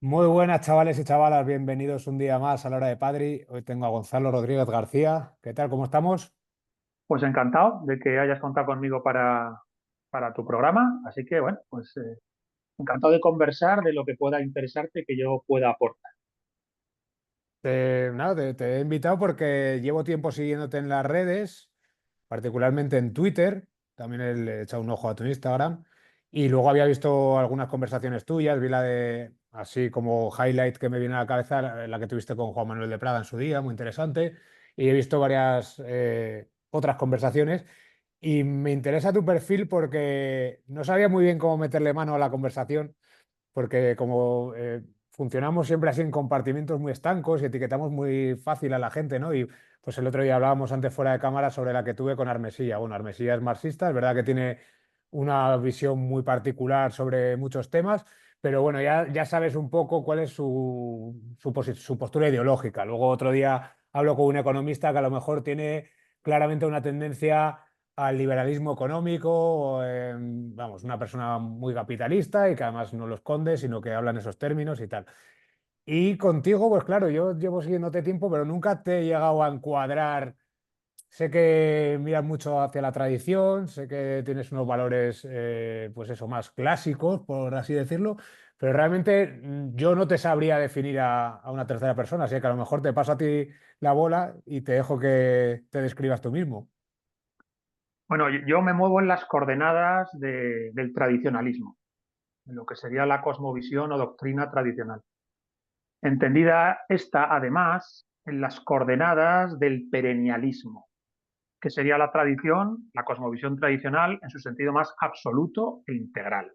Muy buenas, chavales y chavalas, bienvenidos un día más a la hora de Padri. Hoy tengo a Gonzalo Rodríguez García. ¿Qué tal? ¿Cómo estamos? Pues encantado de que hayas contado conmigo para tu programa. Así que, bueno, pues encantado de conversar de lo que pueda interesarte que yo pueda aportar. Nada, te he invitado porque llevo tiempo siguiéndote en las redes, particularmente en Twitter. También le he echado un ojo a tu Instagram. Y luego había visto algunas conversaciones tuyas. Vi la de, así como highlight que me viene a la cabeza, la que tuviste con Juan Manuel de Prada en su día, muy interesante. Y he visto varias otras conversaciones. Y me interesa tu perfil porque no sabía muy bien cómo meterle mano a la conversación, porque como funcionamos siempre así en compartimientos muy estancos y etiquetamos muy fácil a la gente, ¿no? Y pues el otro día hablábamos antes fuera de cámara sobre la que tuve con Armesilla. Bueno, Armesilla es marxista, es verdad que tiene una visión muy particular sobre muchos temas, pero bueno, ya sabes un poco cuál es su postura ideológica. Luego otro día hablo con un economista que a lo mejor tiene claramente una tendencia al liberalismo económico, vamos, una persona muy capitalista y que además no lo esconde, sino que habla en esos términos y tal. Y contigo, pues claro, yo llevo siguiéndote tiempo, pero nunca te he llegado a encuadrar. Sé que miras mucho hacia la tradición, sé que tienes unos valores, pues eso, más clásicos, por así decirlo, pero realmente yo no te sabría definir a una tercera persona, así que a lo mejor te paso a ti la bola y te dejo que te describas tú mismo. Bueno, yo me muevo en las coordenadas del tradicionalismo, en lo que sería la cosmovisión o doctrina tradicional. Entendida esta, además, en las coordenadas del perennialismo, que sería la tradición, la cosmovisión tradicional en su sentido más absoluto e integral,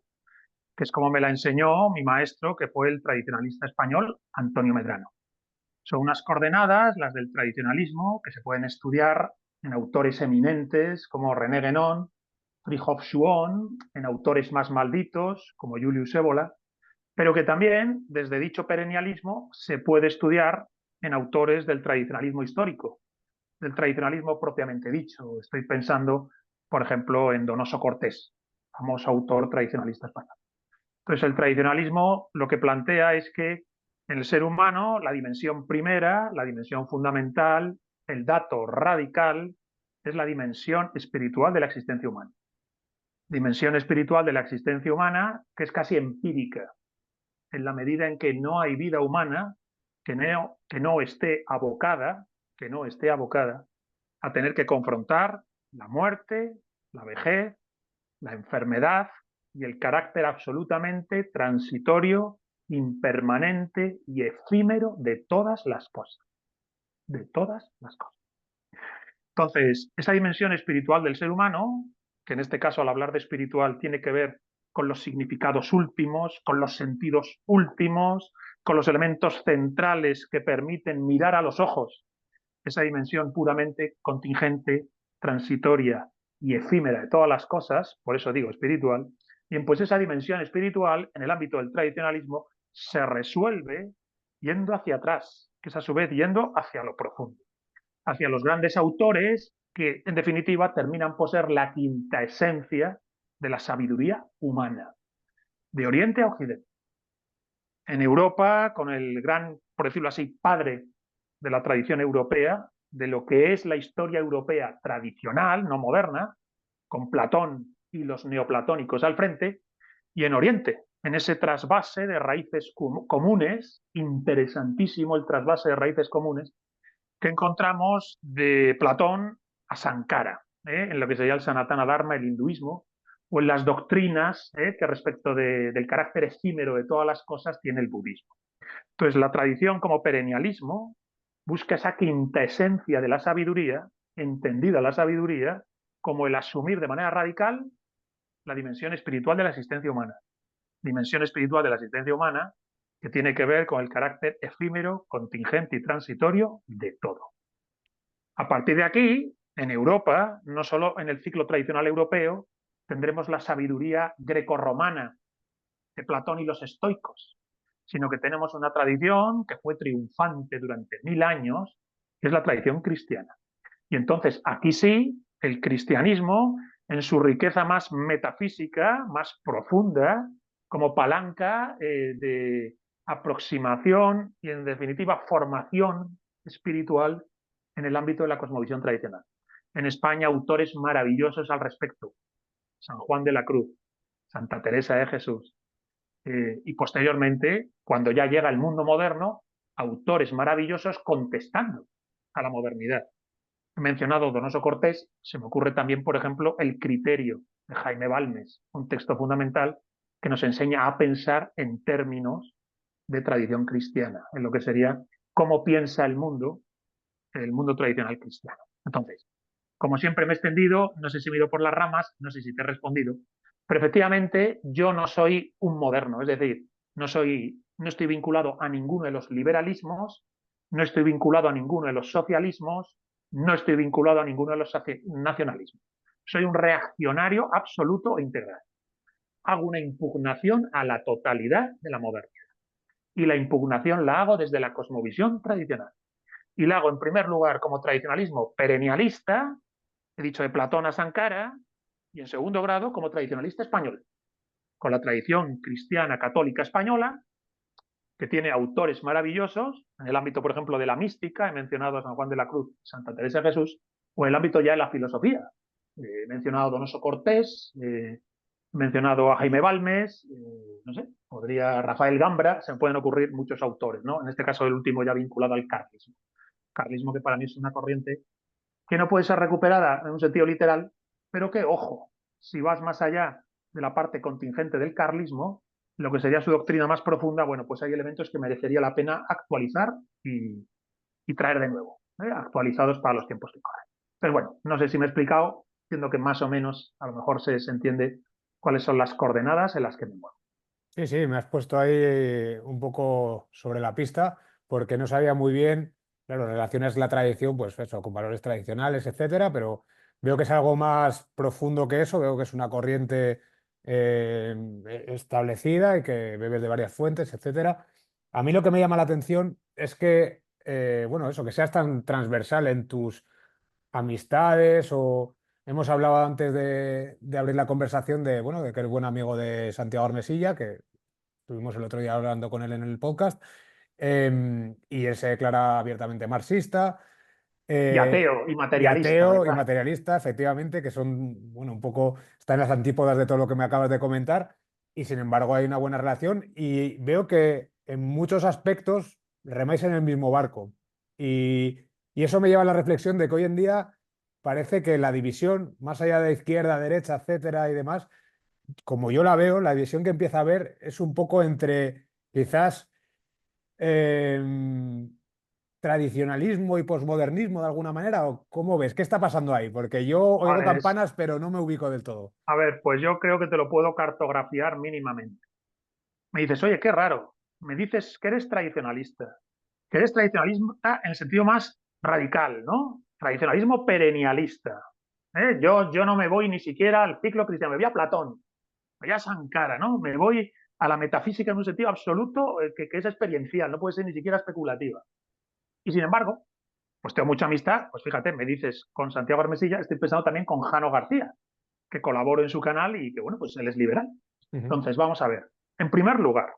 que es como me la enseñó mi maestro, que fue el tradicionalista español Antonio Medrano. Son unas coordenadas, las del tradicionalismo, que se pueden estudiar en autores eminentes como René Guénon, Fridtjof Schuon, en autores más malditos como Julius Evola, pero que también desde dicho perennialismo se puede estudiar en autores del tradicionalismo histórico, del tradicionalismo propiamente dicho. Estoy pensando, por ejemplo, en Donoso Cortés, famoso autor tradicionalista español. Entonces, el tradicionalismo lo que plantea es que en el ser humano la dimensión primera, la dimensión fundamental, el dato radical, es la dimensión espiritual de la existencia humana. Dimensión espiritual de la existencia humana que es casi empírica, en la medida en que no hay vida humana que no esté abocada a tener que confrontar la muerte, la vejez, la enfermedad y el carácter absolutamente transitorio, impermanente y efímero de todas las cosas, de todas las cosas. Entonces, esa dimensión espiritual del ser humano, que en este caso al hablar de espiritual tiene que ver con los significados últimos, con los sentidos últimos, con los elementos centrales que permiten mirar a los ojos esa dimensión puramente contingente, transitoria y efímera de todas las cosas, por eso digo espiritual, bien, pues esa dimensión espiritual en el ámbito del tradicionalismo se resuelve yendo hacia atrás, que es a su vez yendo hacia lo profundo, hacia los grandes autores que en definitiva terminan por ser la quinta esencia de la sabiduría humana, de Oriente a Occidente. En Europa, con el gran, por decirlo así, padre de la tradición europea, de lo que es la historia europea tradicional, no moderna, con Platón y los neoplatónicos al frente, y en Oriente, en ese trasvase de raíces comunes, interesantísimo el trasvase de raíces comunes, que encontramos de Platón a Sankara, en lo que sería el Sanatana Dharma, el hinduismo, o en las doctrinas que respecto del carácter efímero de todas las cosas tiene el budismo. Entonces, la tradición como perennialismo busca esa quinta esencia de la sabiduría, entendida la sabiduría como el asumir de manera radical la dimensión espiritual de la existencia humana. Dimensión espiritual de la existencia humana que tiene que ver con el carácter efímero, contingente y transitorio de todo. A partir de aquí, en Europa, no solo en el ciclo tradicional europeo, tendremos la sabiduría grecorromana de Platón y los estoicos, sino que tenemos una tradición que fue triunfante durante 1000 años, que es la tradición cristiana. Y entonces aquí sí, el cristianismo, en su riqueza más metafísica, más profunda, como palanca aproximación y, en definitiva, formación espiritual en el ámbito de la cosmovisión tradicional. En España, autores maravillosos al respecto. San Juan de la Cruz, Santa Teresa de Jesús. Y posteriormente, cuando ya llega el mundo moderno, autores maravillosos contestando a la modernidad. He mencionado Donoso Cortés, se me ocurre también, por ejemplo, El criterio de Jaime Balmes, un texto fundamental que nos enseña a pensar en términos de tradición cristiana, en lo que sería cómo piensa el mundo tradicional cristiano. Entonces, como siempre me he extendido, no sé si me he ido por las ramas, no sé si te he respondido, pero efectivamente yo no soy un moderno, es decir, no estoy vinculado a ninguno de los liberalismos, no estoy vinculado a ninguno de los socialismos, no estoy vinculado a ninguno de los nacionalismos. Soy un reaccionario absoluto e integral. Hago una impugnación a la totalidad de la modernidad. Y la impugnación la hago desde la cosmovisión tradicional. Y la hago en primer lugar como tradicionalismo perennialista, he dicho de Platón a Sankara, y en segundo grado como tradicionalista español, con la tradición cristiana católica española, que tiene autores maravillosos, en el ámbito, por ejemplo, de la mística, he mencionado a San Juan de la Cruz, Santa Teresa de Jesús, o en el ámbito ya de la filosofía. He mencionado a Donoso Cortés, he mencionado a Jaime Balmes, no sé, podría Rafael Gambra, se me pueden ocurrir muchos autores, ¿no? En este caso el último ya vinculado al carlismo. Carlismo que para mí es una corriente que no puede ser recuperada en un sentido literal, pero que, ojo, si vas más allá de la parte contingente del carlismo, lo que sería su doctrina más profunda, bueno, pues hay elementos que merecería la pena actualizar y traer de nuevo, actualizados para los tiempos que corren. Pero bueno, no sé si me he explicado, siendo que más o menos a lo mejor se entiende cuáles son las coordenadas en las que me muevo. Sí, sí, me has puesto ahí un poco sobre la pista porque no sabía muy bien, claro, relaciones la tradición, pues eso, con valores tradicionales, etcétera, pero veo que es algo más profundo que eso, veo que es una corriente establecida y que bebes de varias fuentes, etcétera. A mí lo que me llama la atención es que, bueno, eso, que seas tan transversal en tus amistades o hemos hablado antes de abrir la conversación de, bueno, de que eres buen amigo de Santiago Armesilla, que estuvimos el otro día hablando con él en el podcast, y él se declara abiertamente marxista, Y eh, ateo y y materialista, ateo y ¿verdad? materialista, efectivamente, que son, bueno, un poco, están en las antípodas de todo lo que me acabas de comentar, y sin embargo hay una buena relación y veo que en muchos aspectos remáis en el mismo barco. Y, y eso me lleva a la reflexión de que hoy en día parece que la división, más allá de izquierda, derecha, etcétera y demás, como yo la veo, la división que empieza a ver es un poco entre quizás em, tradicionalismo y posmodernismo de alguna manera, ¿o cómo ves? ¿Qué está pasando ahí? Porque yo oigo Vale, campanas, pero no me ubico del todo. a ver, pues yo creo que te lo puedo cartografiar mínimamente. Me dices, oye, qué raro. Me dices que eres tradicionalista. Que eres tradicionalista en el sentido más radical, ¿no? Tradicionalismo perennialista. Yo no me voy ni siquiera al ciclo cristiano, me voy a Platón, me voy a Sankara, ¿no? Me voy a la metafísica en un sentido absoluto que es experiencial, no puede ser ni siquiera especulativa. Y sin embargo, pues tengo mucha amistad, pues fíjate, me dices con Santiago Armesilla, estoy pensando también con Jano García, que colaboro en su canal y que, bueno, pues él es liberal. Ujú. Entonces, vamos a ver. En primer lugar,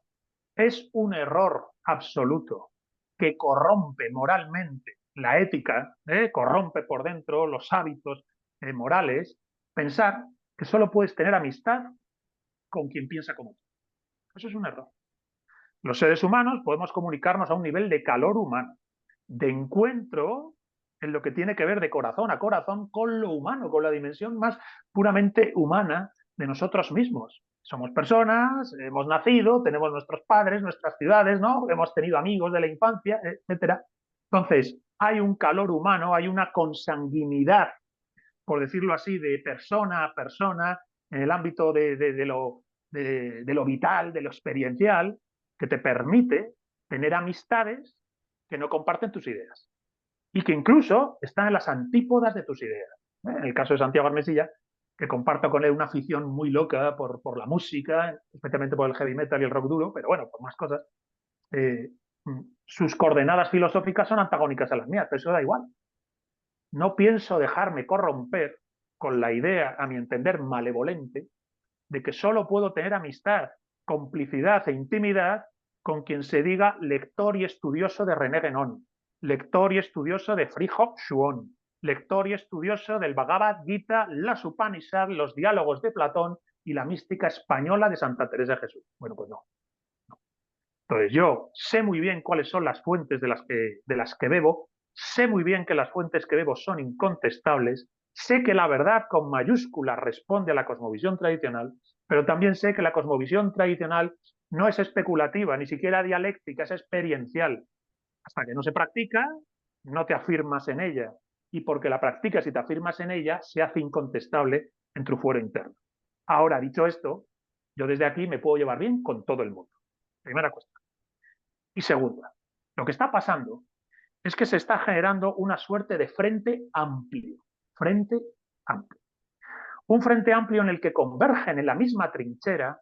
es un error absoluto que corrompe moralmente la ética, corrompe por dentro los hábitos morales, pensar que solo puedes tener amistad con quien piensa como tú. Eso es un error. Los seres humanos podemos comunicarnos a un nivel de calor humano, de encuentro en lo que tiene que ver de corazón a corazón con lo humano, con la dimensión más puramente humana de nosotros mismos. Somos personas, hemos nacido, tenemos nuestros padres, nuestras ciudades, ¿no? Hemos tenido amigos de la infancia, etcétera. Entonces, hay un calor humano, hay una consanguinidad, por decirlo así, de persona a persona, en el ámbito de lo vital, de lo experiencial, que te permite tener amistades que no comparten tus ideas y que incluso están en las antípodas de tus ideas. En el caso de Santiago Armesilla, que comparto con él una afición muy loca por la música, especialmente por el heavy metal y el rock duro, pero bueno, por más cosas, eh, sus coordenadas filosóficas son antagónicas a las mías, pero eso da igual. No pienso dejarme corromper con la idea, a mi entender, malevolente, de que solo puedo tener amistad, complicidad e intimidad con quien se diga lector y estudioso de René Guénon, lector y estudioso de Frijo Xuon, lector y estudioso del Bhagavad Gita, las Upanishads, los diálogos de Platón y la mística española de Santa Teresa de Jesús. Bueno, pues no. Entonces yo sé muy bien cuáles son las fuentes de las que bebo, sé muy bien que las fuentes que bebo son incontestables, sé que la verdad con mayúsculas responde a la cosmovisión tradicional, pero también sé que la cosmovisión tradicional no es especulativa, ni siquiera dialéctica, es experiencial. Hasta que no se practica, no te afirmas en ella. Y porque la practicas y te afirmas en ella, se hace incontestable en tu fuero interno. Ahora, dicho esto, yo desde aquí me puedo llevar bien con todo el mundo. Primera cuestión. Y segunda, lo que está pasando es que se está generando una suerte de frente amplio. Frente amplio. Un frente amplio en el que convergen en la misma trinchera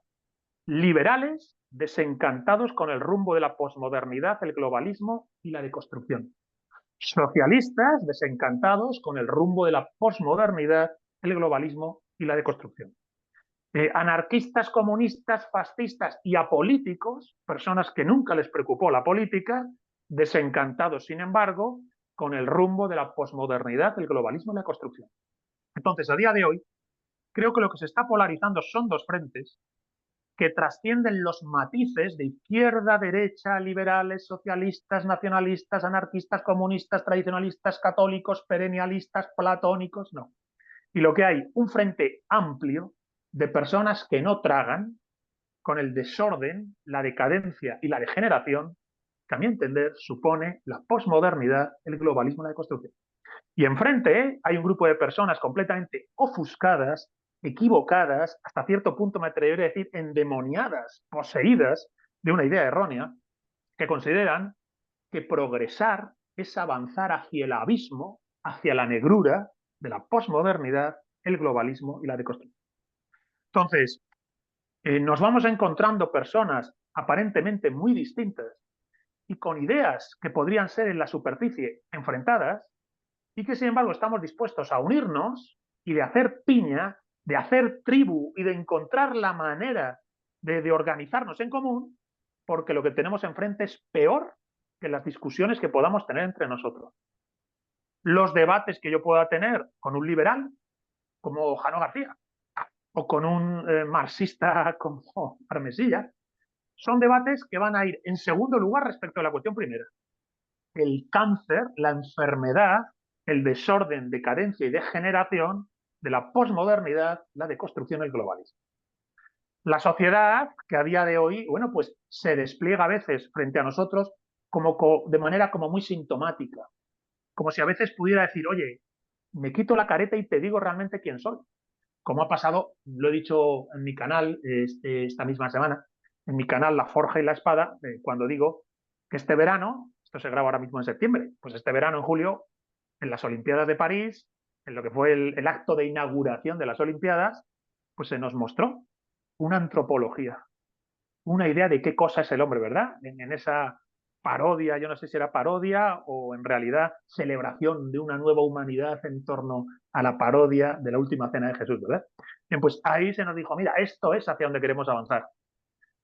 liberales desencantados con el rumbo de la posmodernidad, el globalismo y la deconstrucción. Socialistas desencantados con el rumbo de la posmodernidad, el globalismo y la deconstrucción. Anarquistas, comunistas, fascistas y apolíticos, personas que nunca les preocupó la política, desencantados, sin embargo, con el rumbo de la posmodernidad, el globalismo y la construcción. Entonces, a día de hoy, creo que lo que se está polarizando son dos frentes que trascienden los matices de izquierda, derecha, liberales, socialistas, nacionalistas, anarquistas, comunistas, tradicionalistas, católicos, perennialistas, platónicos, no. Y lo que hay, un frente amplio de personas que no tragan con el desorden, la decadencia y la degeneración, que a mi entender supone la posmodernidad, el globalismo y la deconstrucción. Y enfrente hay un grupo de personas completamente ofuscadas, equivocadas, hasta cierto punto me atrevería a decir endemoniadas, poseídas de una idea errónea, que consideran que progresar es avanzar hacia el abismo, hacia la negrura de la posmodernidad, el globalismo y la deconstrucción. Entonces, nos vamos encontrando personas aparentemente muy distintas y con ideas que podrían ser en la superficie enfrentadas, y que sin embargo estamos dispuestos a unirnos y de hacer piña, de hacer tribu y de encontrar la manera de organizarnos en común, porque lo que tenemos enfrente es peor que las discusiones que podamos tener entre nosotros. Los debates que yo pueda tener con un liberal como Jano García o con un marxista como Armesilla, son debates que van a ir en segundo lugar respecto a la cuestión primera. El cáncer, la enfermedad, el desorden, decadencia y degeneración de la posmodernidad, la deconstrucción y el globalismo. La sociedad que a día de hoy, bueno, pues se despliega a veces frente a nosotros de manera como muy sintomática, como si a veces pudiera decir, oye, me quito la careta y te digo realmente quién soy. Como ha pasado, lo he dicho en mi canal esta misma semana, en mi canal La Forja y la Espada, cuando digo que este verano, esto se graba ahora mismo en septiembre, pues este verano, en julio, en las Olimpiadas de París, en lo que fue el acto de inauguración de las Olimpiadas, pues se nos mostró una antropología, una idea de qué cosa es el hombre, ¿verdad? En esa parodia, yo no sé si era parodia o en realidad celebración de una nueva humanidad en torno a la parodia de la última cena de Jesús, ¿verdad? Bien, pues ahí se nos dijo, mira, esto es hacia donde queremos avanzar.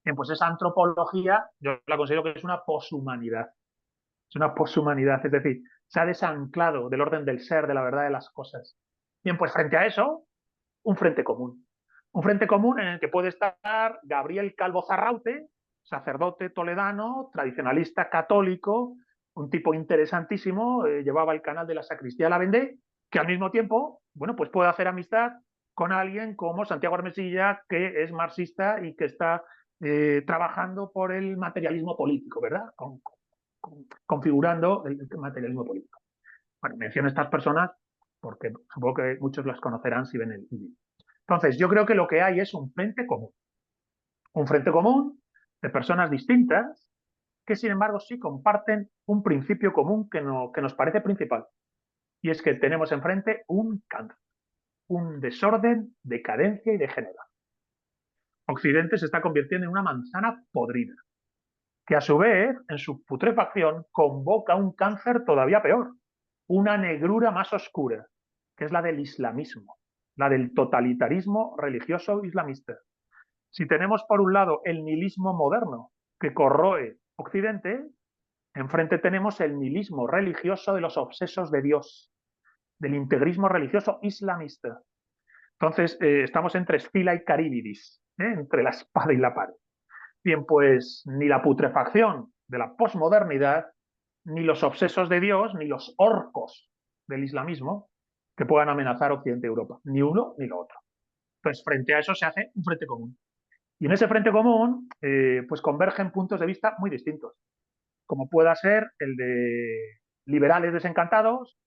Bien, pues esa antropología yo la considero que es una poshumanidad. Es una poshumanidad, es decir, se ha desanclado del orden del ser, de la verdad de las cosas. Bien, pues frente a eso, un frente común. Un frente común en el que puede estar Gabriel Calvo Zarraute, sacerdote toledano, tradicionalista católico, un tipo interesantísimo, llevaba el canal de la Sacristía de la Vendée, que al mismo tiempo, bueno, pues puede hacer amistad con alguien como Santiago Armesilla, que es marxista y que está trabajando por el materialismo político, ¿verdad? Configurando el materialismo político. Bueno, menciono estas personas porque supongo que muchos las conocerán si ven el vídeo. Entonces, yo creo que lo que hay es un frente común de personas distintas que, sin embargo, sí comparten un principio común que nos parece principal, y es que tenemos enfrente un cáncer, un desorden, decadencia y degeneración. Occidente se está convirtiendo en una manzana podrida, que a su vez, en su putrefacción, convoca un cáncer todavía peor, una negrura más oscura, que es la del islamismo, la del totalitarismo religioso islamista. Si tenemos por un lado el nihilismo moderno, que corroe Occidente, enfrente tenemos el nihilismo religioso de los obsesos de Dios, del integrismo religioso islamista. Entonces, estamos entre Scylla y Caribdis, entre la espada y la pared. Bien, pues ni la putrefacción de la posmodernidad, ni los obsesos de Dios, ni los orcos del islamismo que puedan amenazar Occidente y Europa. Ni uno ni lo otro. Entonces, frente a eso se hace un frente común. Y en ese frente común, pues convergen puntos de vista muy distintos, como pueda ser el de liberales desencantados,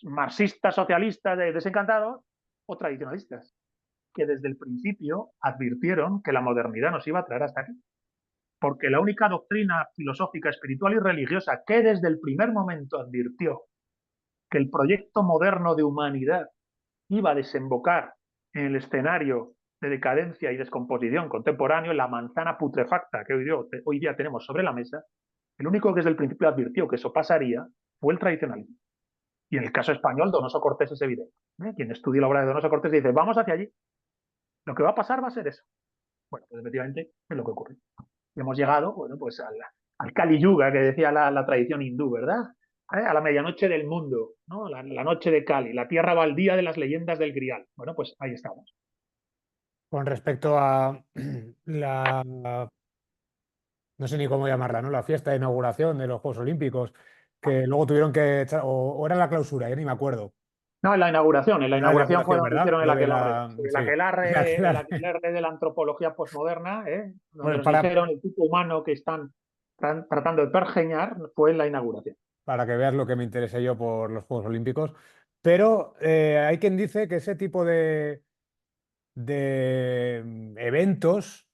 marxistas, socialistas desencantados o tradicionalistas, que desde el principio advirtieron que la modernidad nos iba a traer hasta aquí. Porque la única doctrina filosófica, espiritual y religiosa que desde el primer momento advirtió que el proyecto moderno de humanidad iba a desembocar en el escenario de decadencia y descomposición contemporáneo, en la manzana putrefacta que hoy día tenemos sobre la mesa, el único que desde el principio advirtió que eso pasaría fue el tradicionalismo. Y en el caso español, Donoso Cortés es evidente. Quien estudia la obra de Donoso Cortés dice, vamos hacia allí. Lo que va a pasar va a ser eso. Bueno, pues efectivamente es lo que ocurre. Y hemos llegado, bueno, pues al Kali Yuga que decía la tradición hindú, ¿verdad? A la medianoche del mundo, ¿no? La noche de Kali, la tierra baldía de las leyendas del Grial. Bueno, pues ahí estamos. Con respecto a la, no sé ni cómo llamarla, ¿no? La fiesta de inauguración de los Juegos Olímpicos, que luego tuvieron que echar, o era la clausura, ya ni me acuerdo. No, en la Era la inauguración fue inauguración, donde ¿verdad? hicieron Lo de la. el Sí. aquelarre, el aquelarre de la antropología posmoderna, donde Bueno, nos dijeron el tipo humano que están tratando de pergeñar, fue en la inauguración. para que veas lo que me interesé yo por los Juegos Olímpicos. Pero hay quien dice que ese tipo de eventos,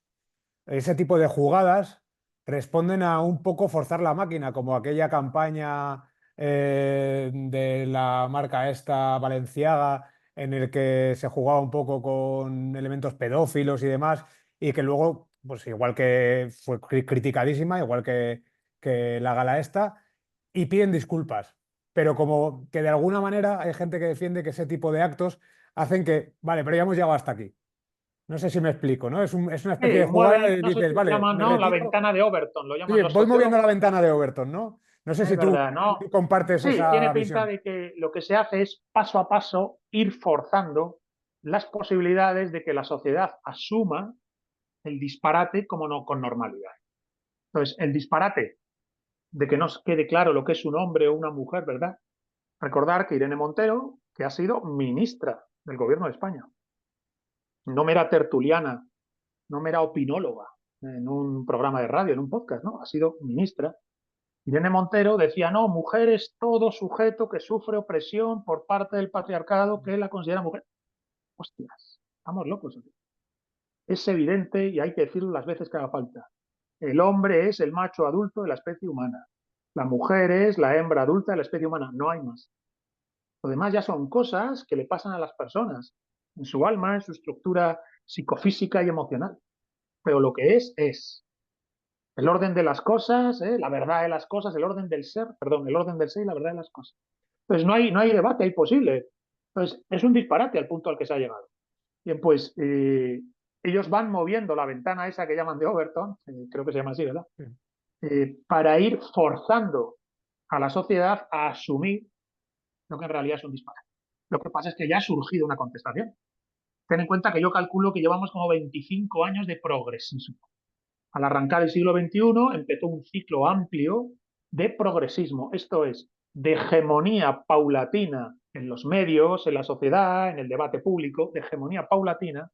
ese tipo de jugadas, responden a un poco forzar la máquina, como aquella campaña de la marca esta Balenciaga, en el que se jugaba un poco con elementos pedófilos y demás, y que luego, pues igual que fue criticadísima, igual que la gala esta, y piden disculpas. Pero como que de alguna manera hay gente que defiende que ese tipo de actos hacen que, vale, pero ya hemos llegado hasta aquí. No sé si me explico, ¿no? Es una especie de jugada Mueven, y no sé dices, si lo vale, llaman, me ¿no? La retiro. ventana de Overton, lo llaman Oye, los voy moviendo sociólogos. la ventana de Overton, ¿no? No sé Es si tú, verdad, tú ¿no? compartes Sí, tiene esa pinta visión. de que lo que se hace es paso a paso ir forzando las posibilidades de que la sociedad asuma el disparate como no con normalidad. Entonces, el disparate de que nos quede claro lo que es un hombre o una mujer, ¿verdad? Recordar que Irene Montero, que ha sido ministra del gobierno de España, no mera tertuliana, no mera opinóloga en un programa de radio, en un podcast, ¿no? Ha sido ministra. Irene Montero decía, no, mujer es todo sujeto que sufre opresión por parte del patriarcado que la considera mujer. Hostias, estamos locos. Es evidente y hay que decirlo las veces que haga falta. El hombre es el macho adulto de la especie humana. La mujer es la hembra adulta de la especie humana. No hay más. Lo demás ya son cosas que le pasan a las personas, en su alma, en su estructura psicofísica y emocional. Pero lo que es el orden de las cosas, la verdad de las cosas, el orden del ser, perdón, el orden del ser y la verdad de las cosas. Entonces no hay debate, hay posible. Entonces es un disparate al punto al que se ha llegado. Bien, pues ellos van moviendo la ventana esa que llaman de Overton, creo que se llama así, ¿verdad? Sí. Para ir forzando a la sociedad a asumir lo que en realidad es un disparate. Lo que pasa es que ya ha surgido una contestación. Ten en cuenta que yo calculo que llevamos como 25 años de progresismo. Al arrancar el siglo XXI empezó un ciclo amplio de progresismo, esto es, de hegemonía paulatina en los medios, en la sociedad, en el debate público, de hegemonía paulatina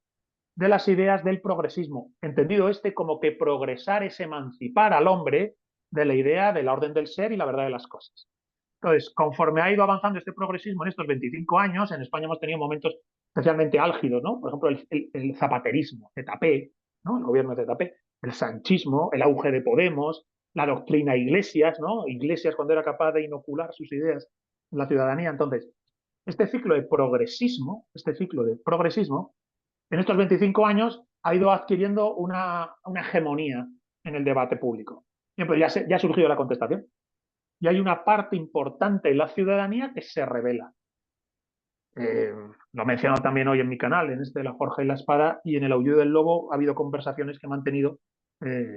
de las ideas del progresismo, entendido este como que progresar es emancipar al hombre de la idea de la orden del ser y la verdad de las cosas. Entonces, conforme ha ido avanzando este progresismo en estos 25 años, en España hemos tenido momentos especialmente álgidos, ¿no? Por ejemplo, el zapaterismo, ZP, ¿no? El gobierno de ZP, el sanchismo, el auge de Podemos, la doctrina Iglesias, ¿no? Iglesias cuando era capaz de inocular sus ideas en la ciudadanía. Entonces, este ciclo de progresismo, en estos 25 años ha ido adquiriendo una hegemonía en el debate público. Bien, pues ya ha surgido la contestación y hay una parte importante de la ciudadanía que se revela. Lo he mencionado también hoy en mi canal, en este de la Forja y la Espada, y en el Aullido del Lobo ha habido conversaciones que he mantenido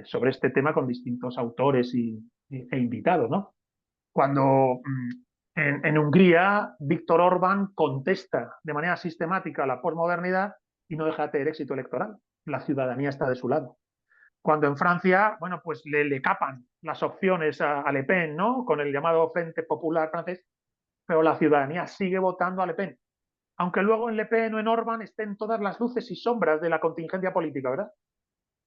sobre este tema con distintos autores e invitados, ¿no? Cuando en Hungría Víctor Orbán contesta de manera sistemática la posmodernidad y no deja de tener éxito electoral. La ciudadanía está de su lado. Cuando en Francia, bueno, pues le capan las opciones a Le Pen, ¿no? Con el llamado Frente Popular francés, pero la ciudadanía sigue votando a Le Pen. Aunque luego en Le Pen o en Orbán estén todas las luces y sombras de la contingencia política, ¿verdad?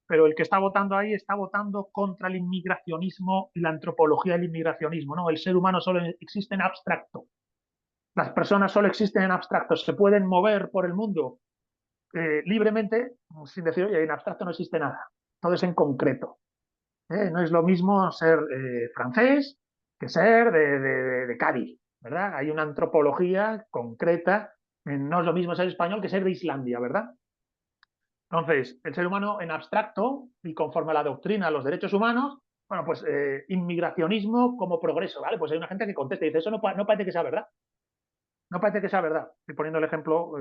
Pero el que está votando ahí está votando contra el inmigracionismo y la antropología del inmigracionismo, ¿no? El ser humano solo existe en abstracto. Las personas solo existen en abstracto, se pueden mover por el mundo libremente, sin decir, oye, en abstracto no existe nada, todo es en concreto. No es lo mismo ser francés que ser de Cádiz, ¿verdad? Hay una antropología concreta, no es lo mismo ser español que ser de Islandia, ¿verdad? Entonces, el ser humano en abstracto y conforme a la doctrina de los derechos humanos, bueno, pues inmigracionismo como progreso, ¿vale? Pues hay una gente que contesta y dice, eso no parece que sea verdad. No parece que sea verdad. Estoy poniendo el ejemplo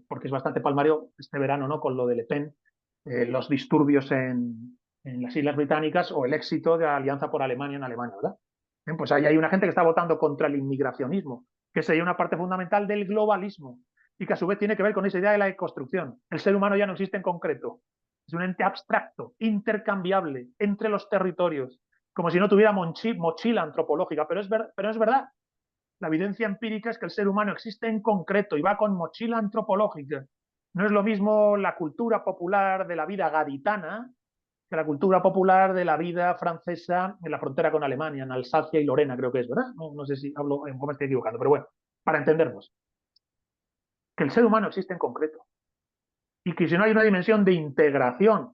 porque es bastante palmario este verano, ¿no? Con lo de Le Pen, los disturbios en las Islas Británicas o el éxito de la Alianza por Alemania en Alemania, ¿verdad? Bien, pues ahí hay una gente que está votando contra el inmigracionismo, que sería una parte fundamental del globalismo y que a su vez tiene que ver con esa idea de la deconstrucción. El ser humano ya no existe en concreto. Es un ente abstracto, intercambiable entre los territorios, como si no tuviera mochila antropológica, pero es verdad. La evidencia empírica es que el ser humano existe en concreto y va con mochila antropológica. No es lo mismo la cultura popular de la vida gaditana que la cultura popular de la vida francesa en la frontera con Alemania, en Alsacia y Lorena, creo que es, ¿verdad? No sé si hablo, me estoy equivocando, pero bueno, para entendernos, que el ser humano existe en concreto y que si no hay una dimensión de integración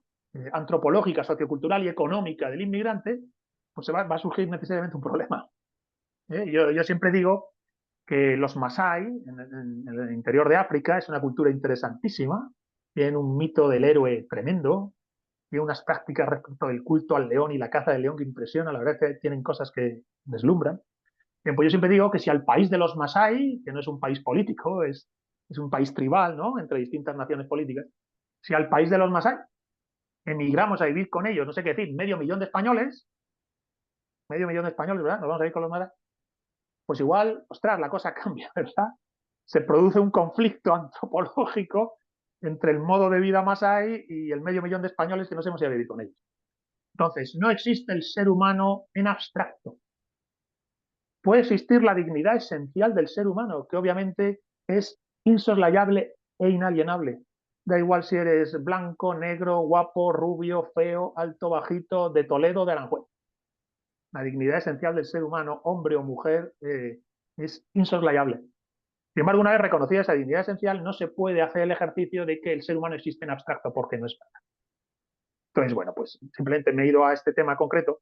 antropológica, sociocultural y económica del inmigrante, pues va a surgir necesariamente un problema. Yo siempre digo que los Masái, en el interior de África, es una cultura interesantísima, tienen un mito del héroe tremendo, tienen unas prácticas respecto del culto al león y la caza del león que impresionan, la verdad es que tienen cosas que deslumbran. Bien, pues yo siempre digo que si al país de los Masái, que no es un país político, es un país tribal, ¿no? Entre distintas naciones políticas, si al país de los Masái emigramos a vivir con ellos, no sé qué decir, medio millón de españoles, ¿verdad? Nos vamos a ir con los Masái, pues igual, ostras, la cosa cambia, ¿verdad? Se produce un conflicto antropológico entre el modo de vida masái y el medio millón de españoles que no sabemos si a vivir con ellos. Entonces, no existe el ser humano en abstracto. Puede existir la dignidad esencial del ser humano, que obviamente es insoslayable e inalienable. Da igual si eres blanco, negro, guapo, rubio, feo, alto, bajito, de Toledo, de Aranjuez. La dignidad esencial del ser humano, hombre o mujer, es insoslayable. Sin embargo, una vez reconocida esa dignidad esencial, no se puede hacer el ejercicio de que el ser humano existe en abstracto porque no es verdad. Entonces, bueno, pues simplemente me he ido a este tema concreto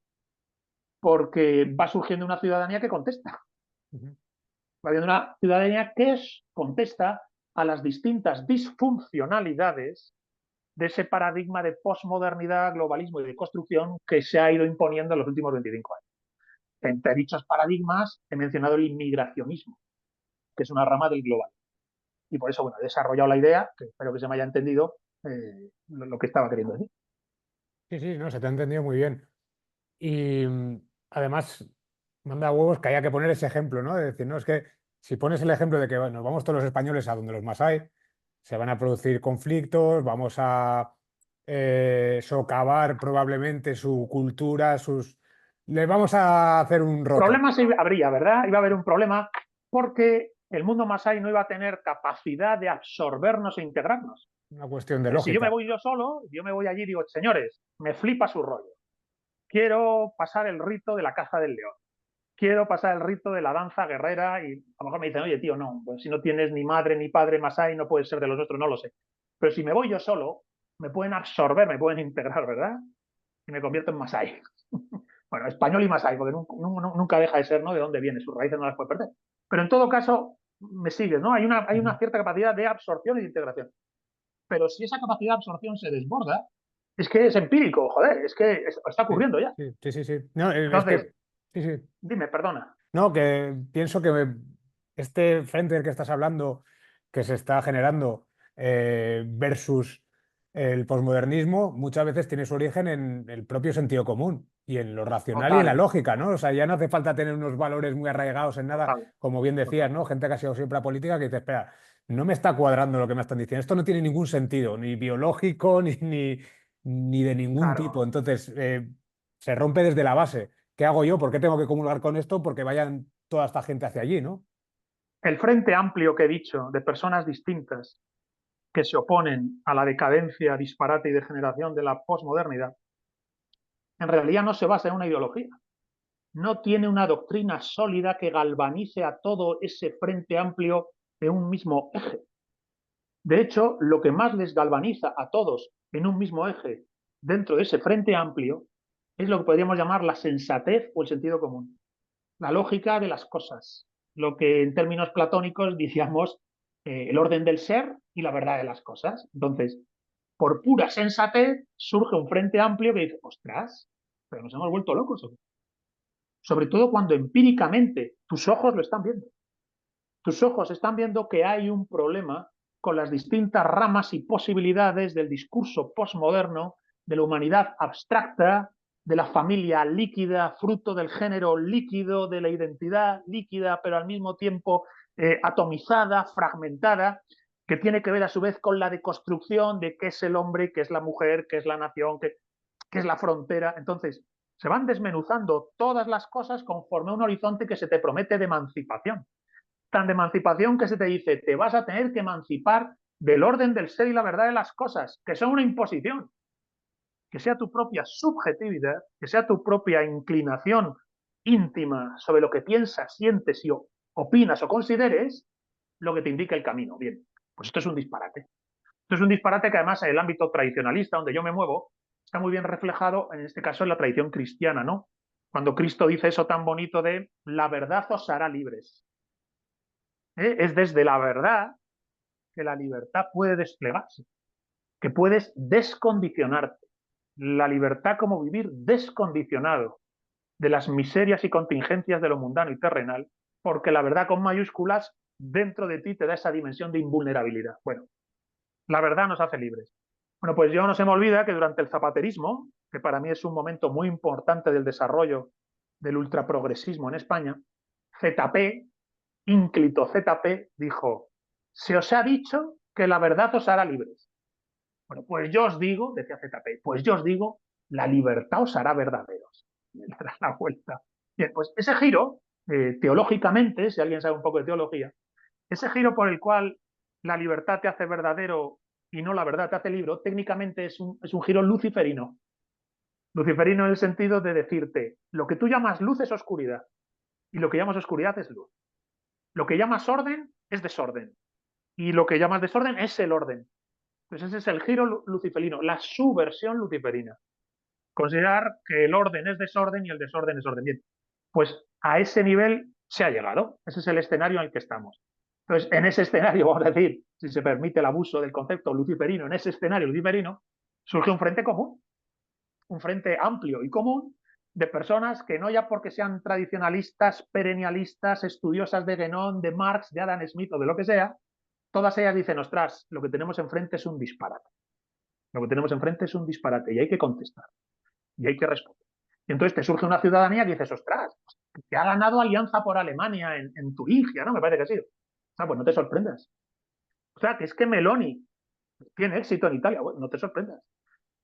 porque va surgiendo una ciudadanía que contesta. Va habiendo una ciudadanía que contesta a las distintas disfuncionalidades de ese paradigma de posmodernidad, globalismo y de construcción que se ha ido imponiendo en los últimos 25 años. Entre dichos paradigmas he mencionado el inmigracionismo, que es una rama del global. Y por eso, bueno, he desarrollado la idea, que espero que se me haya entendido lo que estaba queriendo decir. Sí, sí, no, se te ha entendido muy bien. Y además, manda huevos que haya que poner ese ejemplo, ¿no? De decir, no, es que si pones el ejemplo de que bueno, nos vamos todos los españoles a donde los más hay, se van a producir conflictos, vamos a socavar probablemente su cultura, sus... Les vamos a hacer un roto. Problemas habría, ¿verdad? Iba a haber un problema porque el mundo masái no iba a tener capacidad de absorbernos e integrarnos. Una cuestión de Si yo me lógica. voy yo solo, yo me voy allí y digo, señores, me flipa su rollo. Quiero pasar el rito de la caza del león. Quiero pasar el rito de la danza guerrera y a lo mejor me dicen, oye, tío, no, pues si no tienes ni madre ni padre masái, no puedes ser de los nuestros, no lo sé. Pero si me voy yo solo, me pueden absorber, me pueden integrar, ¿verdad? Y me convierto en masái. Bueno, español y masái, porque nunca deja de ser, ¿no? De dónde viene, sus raíces no las puede perder. Pero en todo caso, me sigues, ¿no? Hay una cierta capacidad de absorción y de integración. Pero si esa capacidad de absorción se desborda, es que es empírico, joder, es que está Sí, ocurriendo ya. sí, sí, sí, sí. No, es Entonces, que, sí, sí. dime, perdona. No, que pienso que este frente del que estás hablando, que se está generando versus el posmodernismo muchas veces tiene su origen en el propio sentido común y en lo racional y en la Total, lógica, ¿no? O sea, ya no hace falta tener unos valores muy arraigados en nada, total, como bien decías, total. ¿no? Gente que ha sido siempre a política que dice, espera, no me está cuadrando lo que me están diciendo, esto no tiene ningún sentido, ni biológico, ni de ningún tipo. Claro. Entonces, se rompe desde la base. ¿Qué hago yo? ¿Por qué tengo que comulgar con esto? Porque vayan toda esta gente hacia allí, ¿no? El frente amplio que he dicho de personas distintas que se oponen a la decadencia, disparate y degeneración de la posmodernidad, en realidad no se basa en una ideología. No tiene una doctrina sólida que galvanice a todo ese frente amplio en un mismo eje. De hecho, lo que más les galvaniza a todos en un mismo eje dentro de ese frente amplio es lo que podríamos llamar la sensatez o el sentido común, la lógica de las cosas, lo que en términos platónicos decíamos el orden del ser y la verdad de las cosas. Entonces, por pura sensatez surge un frente amplio que dice, ostras, pero nos hemos vuelto locos. Sobre todo cuando empíricamente tus ojos lo están viendo. Tus ojos están viendo que hay un problema con las distintas ramas y posibilidades del discurso postmoderno, de la humanidad abstracta, de la familia líquida, fruto del género líquido, de la identidad líquida, pero al mismo tiempo atomizada, fragmentada, que tiene que ver a su vez con la deconstrucción de qué es el hombre, qué es la mujer, qué es la nación, qué es la frontera. Entonces, se van desmenuzando todas las cosas conforme a un horizonte que se te promete de emancipación. Tan de emancipación que se te dice, te vas a tener que emancipar del orden del ser y la verdad de las cosas, que son una imposición, que sea tu propia subjetividad, que sea tu propia inclinación íntima sobre lo que piensas, sientes y opinas o consideres, lo que te indica el camino. Bien, pues esto es un disparate. Esto es un disparate que además en el ámbito tradicionalista donde yo me muevo está muy bien reflejado, en este caso en la tradición cristiana, ¿no? Cuando Cristo dice eso tan bonito de la verdad os hará libres. Es desde la verdad que la libertad puede desplegarse, que puedes descondicionarte. La libertad como vivir descondicionado de las miserias y contingencias de lo mundano y terrenal, porque la verdad con mayúsculas dentro de ti te da esa dimensión de invulnerabilidad. Bueno, la verdad nos hace libres. Bueno, pues yo no se me olvida que durante el zapaterismo, que para mí es un momento muy importante del desarrollo del ultraprogresismo en España, ZP, ínclito ZP, dijo, se os ha dicho que la verdad os hará libres. Bueno, pues yo os digo, decía ZP, pues yo os digo, la libertad os hará verdaderos. Me da la vuelta. Bien, pues ese giro, teológicamente, si alguien sabe un poco de teología, ese giro por el cual la libertad te hace verdadero y no la verdad te hace libro, técnicamente es un giro luciferino. Luciferino en el sentido de decirte, lo que tú llamas luz es oscuridad y lo que llamas oscuridad es luz. Lo que llamas orden es desorden y lo que llamas desorden es el orden. Entonces ese es el giro luciferino, la subversión luciferina. Considerar que el orden es desorden y el desorden es orden. Bien, pues a ese nivel se ha llegado. Ese es el escenario en el que estamos. Entonces, en ese escenario, vamos a decir, si se permite el abuso del concepto luciferino, en ese escenario luciferino, surge un frente común, un frente amplio y común de personas que no ya porque sean tradicionalistas, perennialistas, estudiosas de Guénon, de Marx, de Adam Smith o de lo que sea, todas ellas dicen, ostras, lo que tenemos enfrente es un disparate. Lo que tenemos enfrente es un disparate y hay que contestar y hay que responder. Y entonces te surge una ciudadanía que dices, ostras, que ha ganado Alianza por Alemania en Turingia, ¿no? Me parece que sí. O sea, pues no te sorprendas. O sea, que es que Meloni tiene éxito en Italia, bueno, no te sorprendas.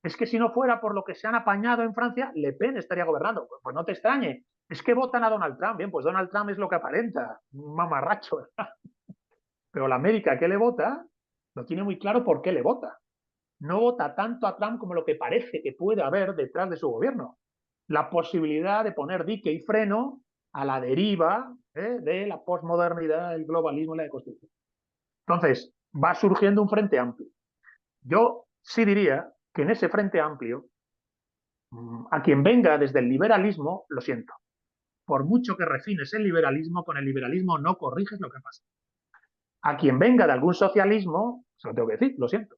Es que si no fuera por lo que se han apañado en Francia, Le Pen estaría gobernando. Pues no te extrañe. Es que votan a Donald Trump. Bien, pues Donald Trump es lo que aparenta, un mamarracho. Pero la América que le vota no tiene muy claro por qué le vota. No vota tanto a Trump como lo que parece que puede haber detrás de su gobierno. La posibilidad de poner dique y freno a la deriva de la posmodernidad, el globalismo y la deconstrucción. Entonces, va surgiendo un frente amplio. Yo sí diría que en ese frente amplio, a quien venga desde el liberalismo, lo siento. Por mucho que refines el liberalismo, con el liberalismo no corriges lo que pasa. A quien venga de algún socialismo, se lo tengo que decir, lo siento.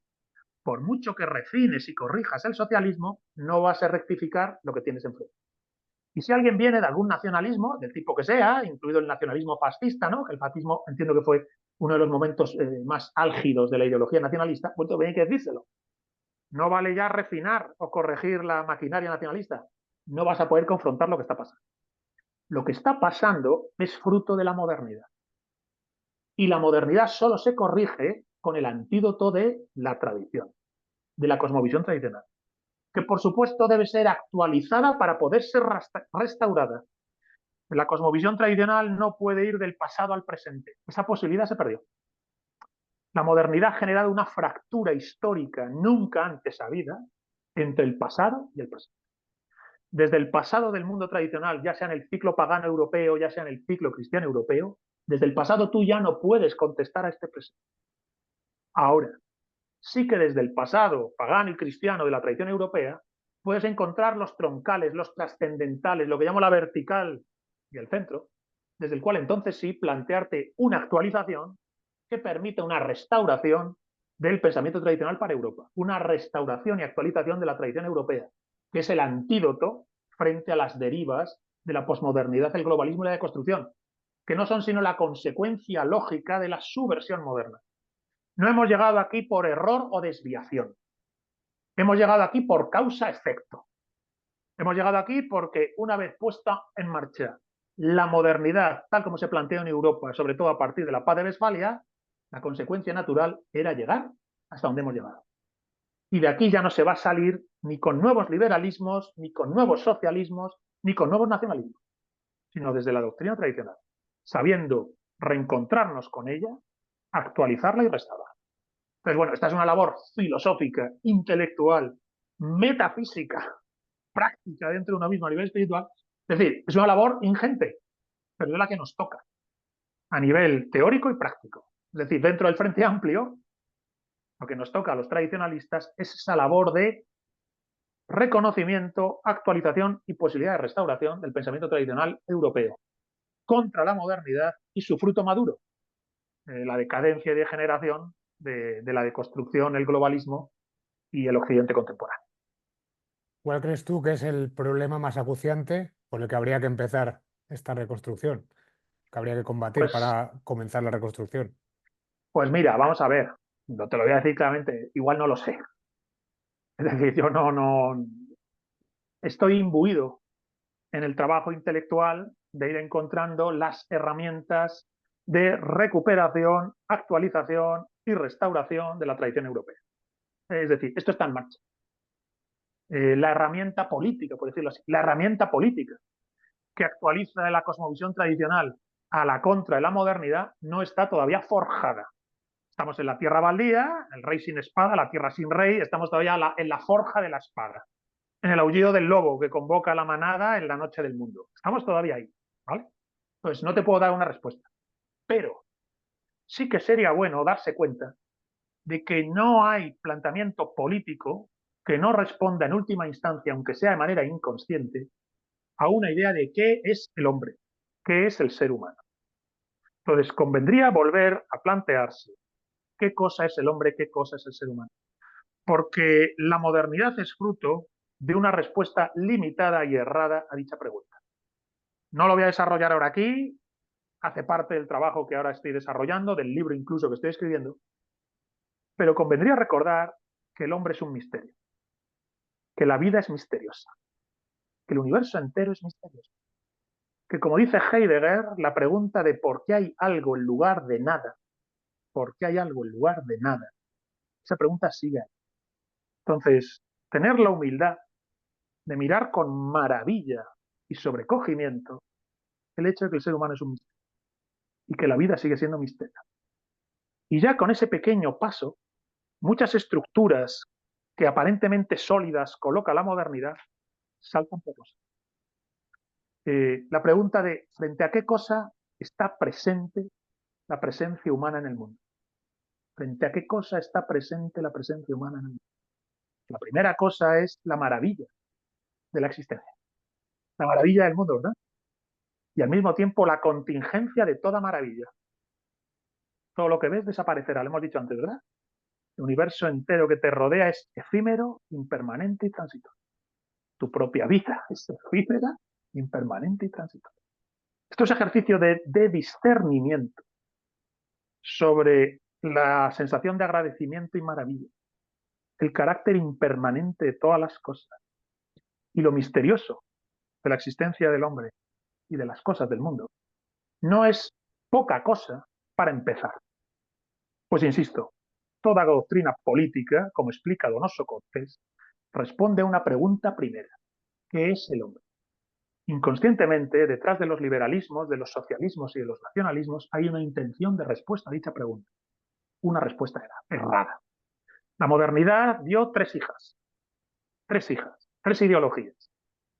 Por mucho que refines y corrijas el socialismo, no vas a rectificar lo que tienes enfrente. Y si alguien viene de algún nacionalismo, del tipo que sea, incluido el nacionalismo fascista, ¿no? El fascismo entiendo que fue uno de los momentos más álgidos de la ideología nacionalista, pues hay que decírselo. No vale ya refinar o corregir la maquinaria nacionalista. No vas a poder confrontar lo que está pasando. Lo que está pasando es fruto de la modernidad. Y la modernidad solo se corrige con el antídoto de la tradición, de la cosmovisión tradicional, que por supuesto debe ser actualizada para poder ser restaurada. La cosmovisión tradicional no puede ir del pasado al presente. Esa posibilidad se perdió. La modernidad ha generado una fractura histórica nunca antes habida entre el pasado y el presente. Desde el pasado del mundo tradicional, ya sea en el ciclo pagano europeo, ya sea en el ciclo cristiano europeo, desde el pasado tú ya no puedes contestar a este presente. Ahora, sí que desde el pasado pagano y cristiano de la tradición europea puedes encontrar los troncales, los trascendentales, lo que llamo la vertical y el centro, desde el cual entonces sí plantearte una actualización que permita una restauración del pensamiento tradicional para Europa, una restauración y actualización de la tradición europea, que es el antídoto frente a las derivas de la posmodernidad, el globalismo y la deconstrucción, que no son sino la consecuencia lógica de la subversión moderna. No hemos llegado aquí por error o desviación. Hemos llegado aquí por causa-efecto. Hemos llegado aquí porque una vez puesta en marcha la modernidad, tal como se planteó en Europa, sobre todo a partir de la Paz de Westfalia, la consecuencia natural era llegar hasta donde hemos llegado. Y de aquí ya no se va a salir ni con nuevos liberalismos, ni con nuevos socialismos, ni con nuevos nacionalismos, sino desde la doctrina tradicional, sabiendo reencontrarnos con ella, actualizarla y restaurar. Entonces, bueno, esta es una labor filosófica, intelectual, metafísica, práctica dentro de uno mismo a nivel espiritual. Es decir, es una labor ingente, pero es la que nos toca a nivel teórico y práctico. Es decir, dentro del Frente Amplio, lo que nos toca a los tradicionalistas es esa labor de reconocimiento, actualización y posibilidad de restauración del pensamiento tradicional europeo contra la modernidad y su fruto maduro, la decadencia y degeneración de la deconstrucción, el globalismo y el occidente contemporáneo. ¿Cuál crees tú que es el problema más acuciante por el que habría que empezar esta reconstrucción, que habría que combatir Pues, para comenzar la reconstrucción? pues mira, vamos a ver, no te lo voy a decir claramente, igual no lo sé. Es decir, yo no estoy imbuido en el trabajo intelectual de ir encontrando las herramientas de recuperación, actualización y restauración de la tradición europea. Es decir, esto está en marcha. La herramienta política, por decirlo así, la herramienta política que actualiza la cosmovisión tradicional a la contra de la modernidad no está todavía forjada. Estamos en la tierra baldía, el rey sin espada, la tierra sin rey, estamos todavía en la forja de la espada, en el aullido del lobo que convoca a la manada en la noche del mundo. Estamos todavía ahí, ¿vale? Entonces no te puedo dar una respuesta, pero sí que sería bueno darse cuenta de que no hay planteamiento político que no responda en última instancia, aunque sea de manera inconsciente, a una idea de qué es el hombre, qué es el ser humano. Entonces, convendría volver a plantearse qué cosa es el hombre, qué cosa es el ser humano. Porque la modernidad es fruto de una respuesta limitada y errada a dicha pregunta. No lo voy a desarrollar ahora aquí, hace parte del trabajo que ahora estoy desarrollando, del libro incluso que estoy escribiendo, pero convendría recordar que el hombre es un misterio, que la vida es misteriosa, que el universo entero es misterioso, que como dice Heidegger, la pregunta de por qué hay algo en lugar de nada, por qué hay algo en lugar de nada, esa pregunta sigue ahí. Entonces, tener la humildad de mirar con maravilla y sobrecogimiento el hecho de que el ser humano es un misterio y que la vida sigue siendo misterio. Y ya con ese pequeño paso, muchas estructuras que aparentemente sólidas coloca la modernidad saltan por los. La pregunta de frente a qué cosa está presente la presencia humana en el mundo. Frente a qué cosa está presente la presencia humana en el mundo. La primera cosa es la maravilla de la existencia, la maravilla del mundo, ¿verdad? Y al mismo tiempo la contingencia de toda maravilla. Todo lo que ves desaparecerá, lo hemos dicho antes, ¿verdad? El universo entero que te rodea es efímero, impermanente y transitorio. Tu propia vida es efímera, impermanente y transitoria. Esto es ejercicio de discernimiento sobre la sensación de agradecimiento y maravilla. el carácter impermanente de todas las cosas y lo misterioso de la existencia del hombre y de las cosas del mundo, no es poca cosa para empezar. Pues insisto, toda doctrina política, como explica Donoso Cortés, responde a una pregunta primera: ¿qué es el hombre? Inconscientemente, detrás de los liberalismos, de los socialismos y de los nacionalismos, hay una intención de respuesta a dicha pregunta. Una respuesta errada. La modernidad dio tres hijas, tres ideologías: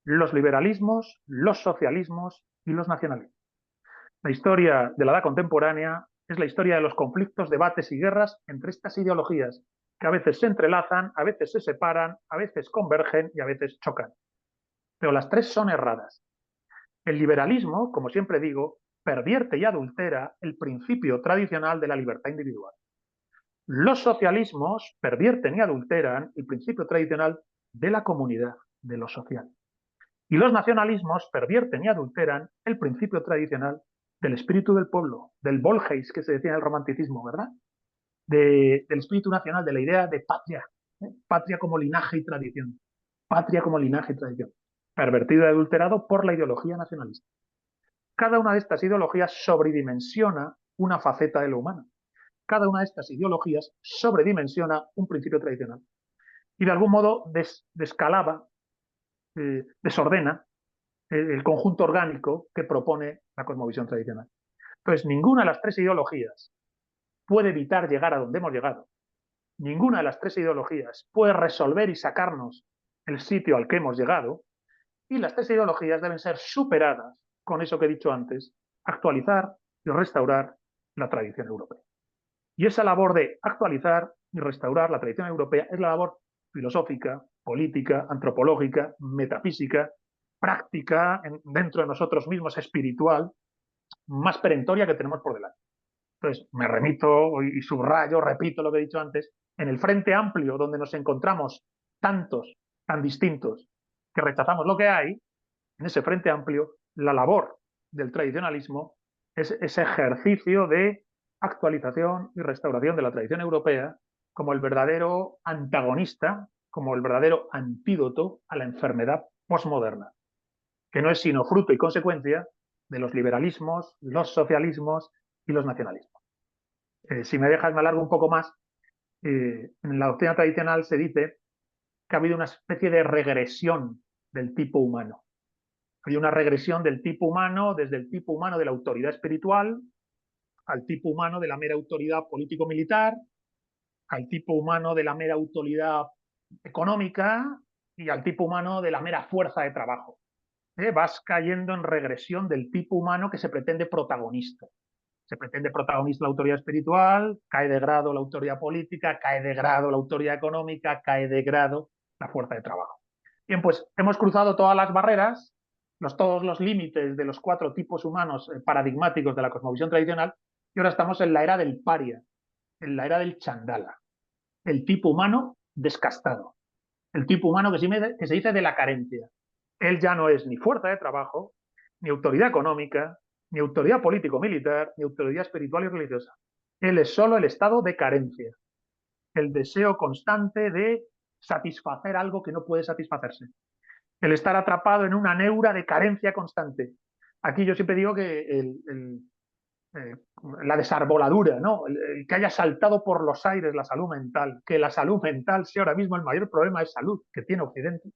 los liberalismos, los socialismos y los nacionalismos. La historia de la edad contemporánea es la historia de los conflictos, debates y guerras entre estas ideologías, que a veces se entrelazan, a veces se separan, a veces convergen y a veces chocan. Pero las tres son erradas. El liberalismo, como siempre digo, pervierte y adultera el principio tradicional de la libertad individual. Los socialismos pervierten y adulteran el principio tradicional de la comunidad, de lo social. Y los nacionalismos pervierten y adulteran el principio tradicional del espíritu del pueblo, del Volgeist que se decía en el romanticismo, ¿verdad? Del espíritu nacional, de la idea de patria, patria como linaje y tradición, patria como linaje y tradición, pervertido y adulterado por la ideología nacionalista. Cada una de estas ideologías sobredimensiona una faceta de lo humano. Cada una de estas ideologías sobredimensiona un principio tradicional y de algún modo descalaba, desordena el conjunto orgánico que propone la cosmovisión tradicional. Entonces, ninguna de las tres ideologías puede evitar llegar a donde hemos llegado. Ninguna de las tres ideologías puede resolver y sacarnos el sitio al que hemos llegado. Y las tres ideologías deben ser superadas con eso que he dicho antes: actualizar y restaurar la tradición europea. Y esa labor de actualizar y restaurar la tradición europea es la labor filosófica, política, antropológica, metafísica, práctica, dentro de nosotros mismos, espiritual, más perentoria que tenemos por delante. Entonces, me remito y subrayo, repito lo que he dicho antes: en el frente amplio donde nos encontramos tantos, tan distintos, que rechazamos lo que hay, en ese frente amplio, la labor del tradicionalismo es ese ejercicio de actualización y restauración de la tradición europea como el verdadero antagonista, como el verdadero antídoto a la enfermedad posmoderna, que no es sino fruto y consecuencia de los liberalismos, los socialismos y los nacionalismos. Si me dejas, me alargo un poco más. En la doctrina tradicional se dice que ha habido una especie de regresión del tipo humano. Hay una regresión del tipo humano, desde el tipo humano de la autoridad espiritual al tipo humano de la mera autoridad político-militar, al tipo humano de la mera autoridad económica y al tipo humano de la mera fuerza de trabajo. Vas cayendo en regresión del tipo humano que se pretende protagonista. Se pretende protagonista la autoridad espiritual, cae de grado la autoridad política, cae de grado la autoridad económica, cae de grado la fuerza de trabajo. Bien, pues hemos cruzado todas las barreras, todos los límites de los cuatro tipos humanos paradigmáticos de la cosmovisión tradicional, y ahora estamos en la era del paria, en la era del chandala, el tipo humano descastado, el tipo humano que se dice de la carencia. Él ya no es ni fuerza de trabajo, ni autoridad económica, ni autoridad político-militar, ni autoridad espiritual y religiosa. Él es solo el estado de carencia, el deseo constante de satisfacer algo que no puede satisfacerse, el estar atrapado en una neura de carencia constante. Aquí yo siempre digo que eh, la desarboladura, ¿no? El que haya saltado por los aires la salud mental, que la salud mental sea ahora mismo el mayor problema de salud que tiene Occidente.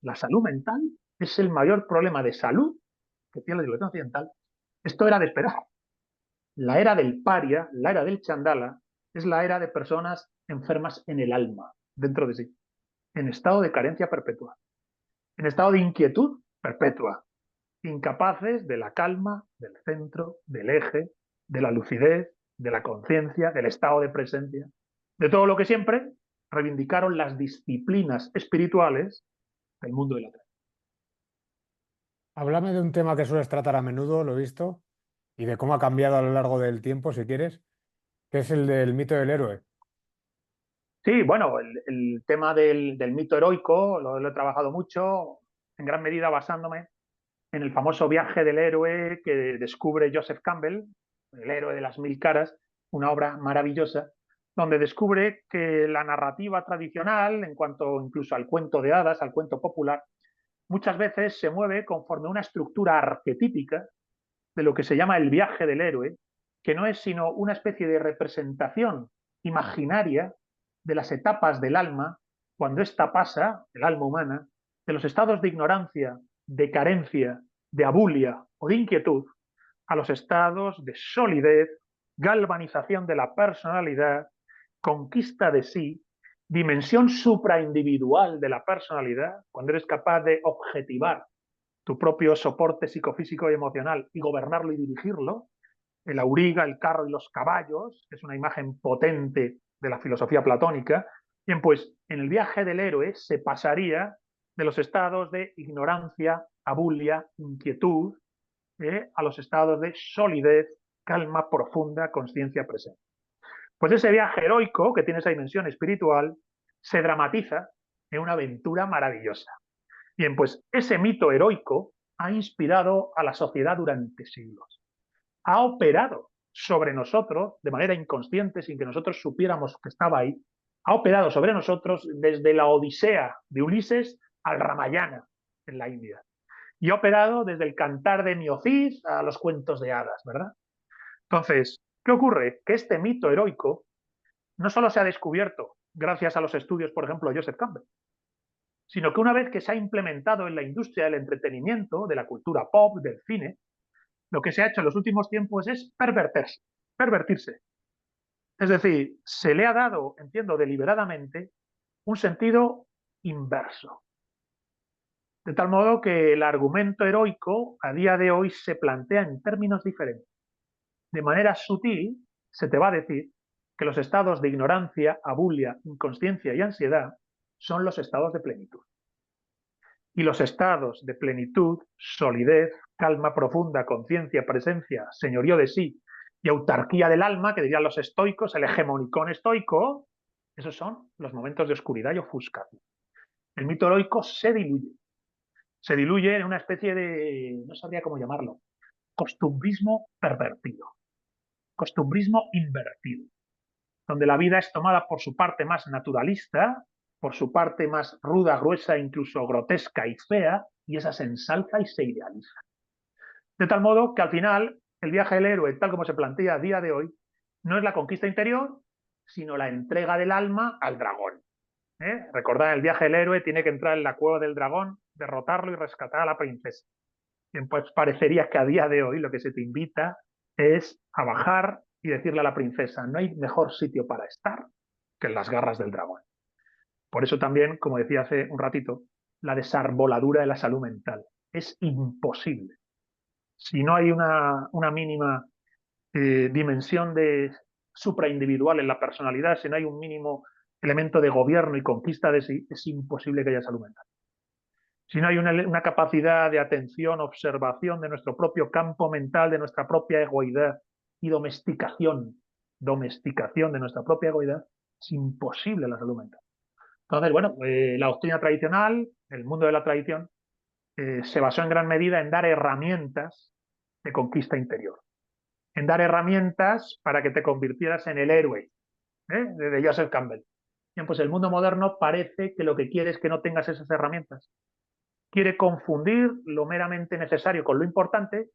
La salud mental es el mayor problema de salud que tiene la civilización occidental. Esto era de esperar. La era del paria, la era del chandala, es la era de personas enfermas en el alma, dentro de sí, en estado de carencia perpetua, en estado de inquietud perpetua, incapaces de la calma, del centro, del eje, de la lucidez, de la conciencia, del estado de presencia, de todo lo que siempre reivindicaron las disciplinas espirituales del mundo de la tierra. Háblame de un tema que sueles tratar a menudo, lo he visto, y de cómo ha cambiado a lo largo del tiempo, si quieres, que es el del mito del héroe. Sí, bueno, el tema del mito heroico lo he trabajado mucho, en gran medida basándome en el famoso viaje del héroe que descubre Joseph Campbell, el héroe de las mil caras, una obra maravillosa, donde descubre que la narrativa tradicional, en cuanto incluso al cuento de hadas, al cuento popular, muchas veces se mueve conforme a una estructura arquetípica de lo que se llama el viaje del héroe, que no es sino una especie de representación imaginaria de las etapas del alma cuando ésta pasa, el alma humana, de los estados de ignorancia, de carencia, de abulia o de inquietud, a los estados de solidez, galvanización de la personalidad, conquista de sí, dimensión supraindividual de la personalidad, cuando eres capaz de objetivar tu propio soporte psicofísico y emocional y gobernarlo y dirigirlo. El auriga, el carro y los caballos, que es una imagen potente de la filosofía platónica. Bien, pues en el viaje del héroe se pasaría de los estados de ignorancia, abulia, inquietud, a los estados de solidez, calma profunda, conciencia presente. Pues ese viaje heroico, que tiene esa dimensión espiritual, se dramatiza en una aventura maravillosa. Bien, pues ese mito heroico ha inspirado a la sociedad durante siglos. Ha operado sobre nosotros de manera inconsciente, sin que nosotros supiéramos que estaba ahí. Ha operado sobre nosotros desde la Odisea de Ulises al Ramayana en la India. Y ha operado desde el cantar de Miocís a los cuentos de hadas, ¿verdad? Entonces, ¿qué ocurre? Que este mito heroico no solo se ha descubierto gracias a los estudios, por ejemplo, de Joseph Campbell, sino que una vez que se ha implementado en la industria del entretenimiento, de la cultura pop, del cine, lo que se ha hecho en los últimos tiempos es pervertirse. Es decir, se le ha dado, entiendo, deliberadamente, un sentido inverso. De tal modo que el argumento heroico a día de hoy se plantea en términos diferentes. De manera sutil se te va a decir que los estados de ignorancia, abulia, inconsciencia y ansiedad son los estados de plenitud. Y los estados de plenitud, solidez, calma profunda, conciencia, presencia, señorío de sí y autarquía del alma, que dirían los estoicos, el hegemonicón estoico, esos son los momentos de oscuridad y ofuscación. El mito heroico se diluye en una especie de, no sabría cómo llamarlo, costumbrismo pervertido, costumbrismo invertido, donde la vida es tomada por su parte más naturalista, por su parte más ruda, gruesa, incluso grotesca y fea, y esa se ensalza y se idealiza. De tal modo que al final el viaje del héroe, tal como se plantea a día de hoy, no es la conquista interior, sino la entrega del alma al dragón. Recordad, el viaje del héroe tiene que entrar en la cueva del dragón, derrotarlo y rescatar a la princesa. Bien, pues parecería que a día de hoy lo que se te invita es a bajar y decirle a la princesa, no hay mejor sitio para estar que en las garras del dragón. Por eso también, como decía hace un ratito, la desarboladura de la salud mental. Es imposible. Si no hay una mínima dimensión de supraindividual en la personalidad, si no hay un mínimo elemento de gobierno y conquista de sí, es imposible que haya salud mental. Si no hay una capacidad de atención, observación de nuestro propio campo mental, de nuestra propia egoidad y domesticación de nuestra propia egoidad, es imposible la salud mental. Entonces, bueno, la doctrina tradicional, el mundo de la tradición, se basó en gran medida en dar herramientas de conquista interior, en dar herramientas para que te convirtieras en el héroe, de Joseph Campbell. Bien, pues el mundo moderno parece que lo que quiere es que no tengas esas herramientas. Quiere confundir lo meramente necesario con lo importante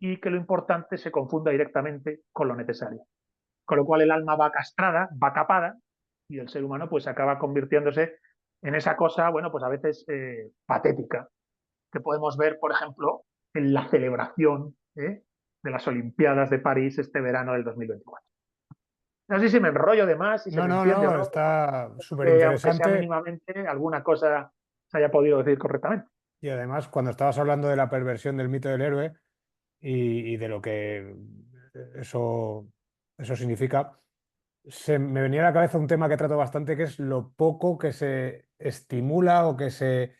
y que lo importante se confunda directamente con lo necesario. Con lo cual el alma va castrada, va capada, y el ser humano pues acaba convirtiéndose en esa cosa, bueno, pues a veces patética, que podemos ver, por ejemplo, en la celebración de las Olimpiadas de París este verano del 2024. No sé si me enrollo de más, si se No, me no, entiende o no, no, está súper pero aunque sea interesante. mínimamente, alguna cosa se haya podido decir correctamente. Y además, cuando estabas hablando de la perversión del mito del héroe y de lo que eso, eso significa, me venía a la cabeza un tema que trato bastante, que es lo poco que se estimula o que se...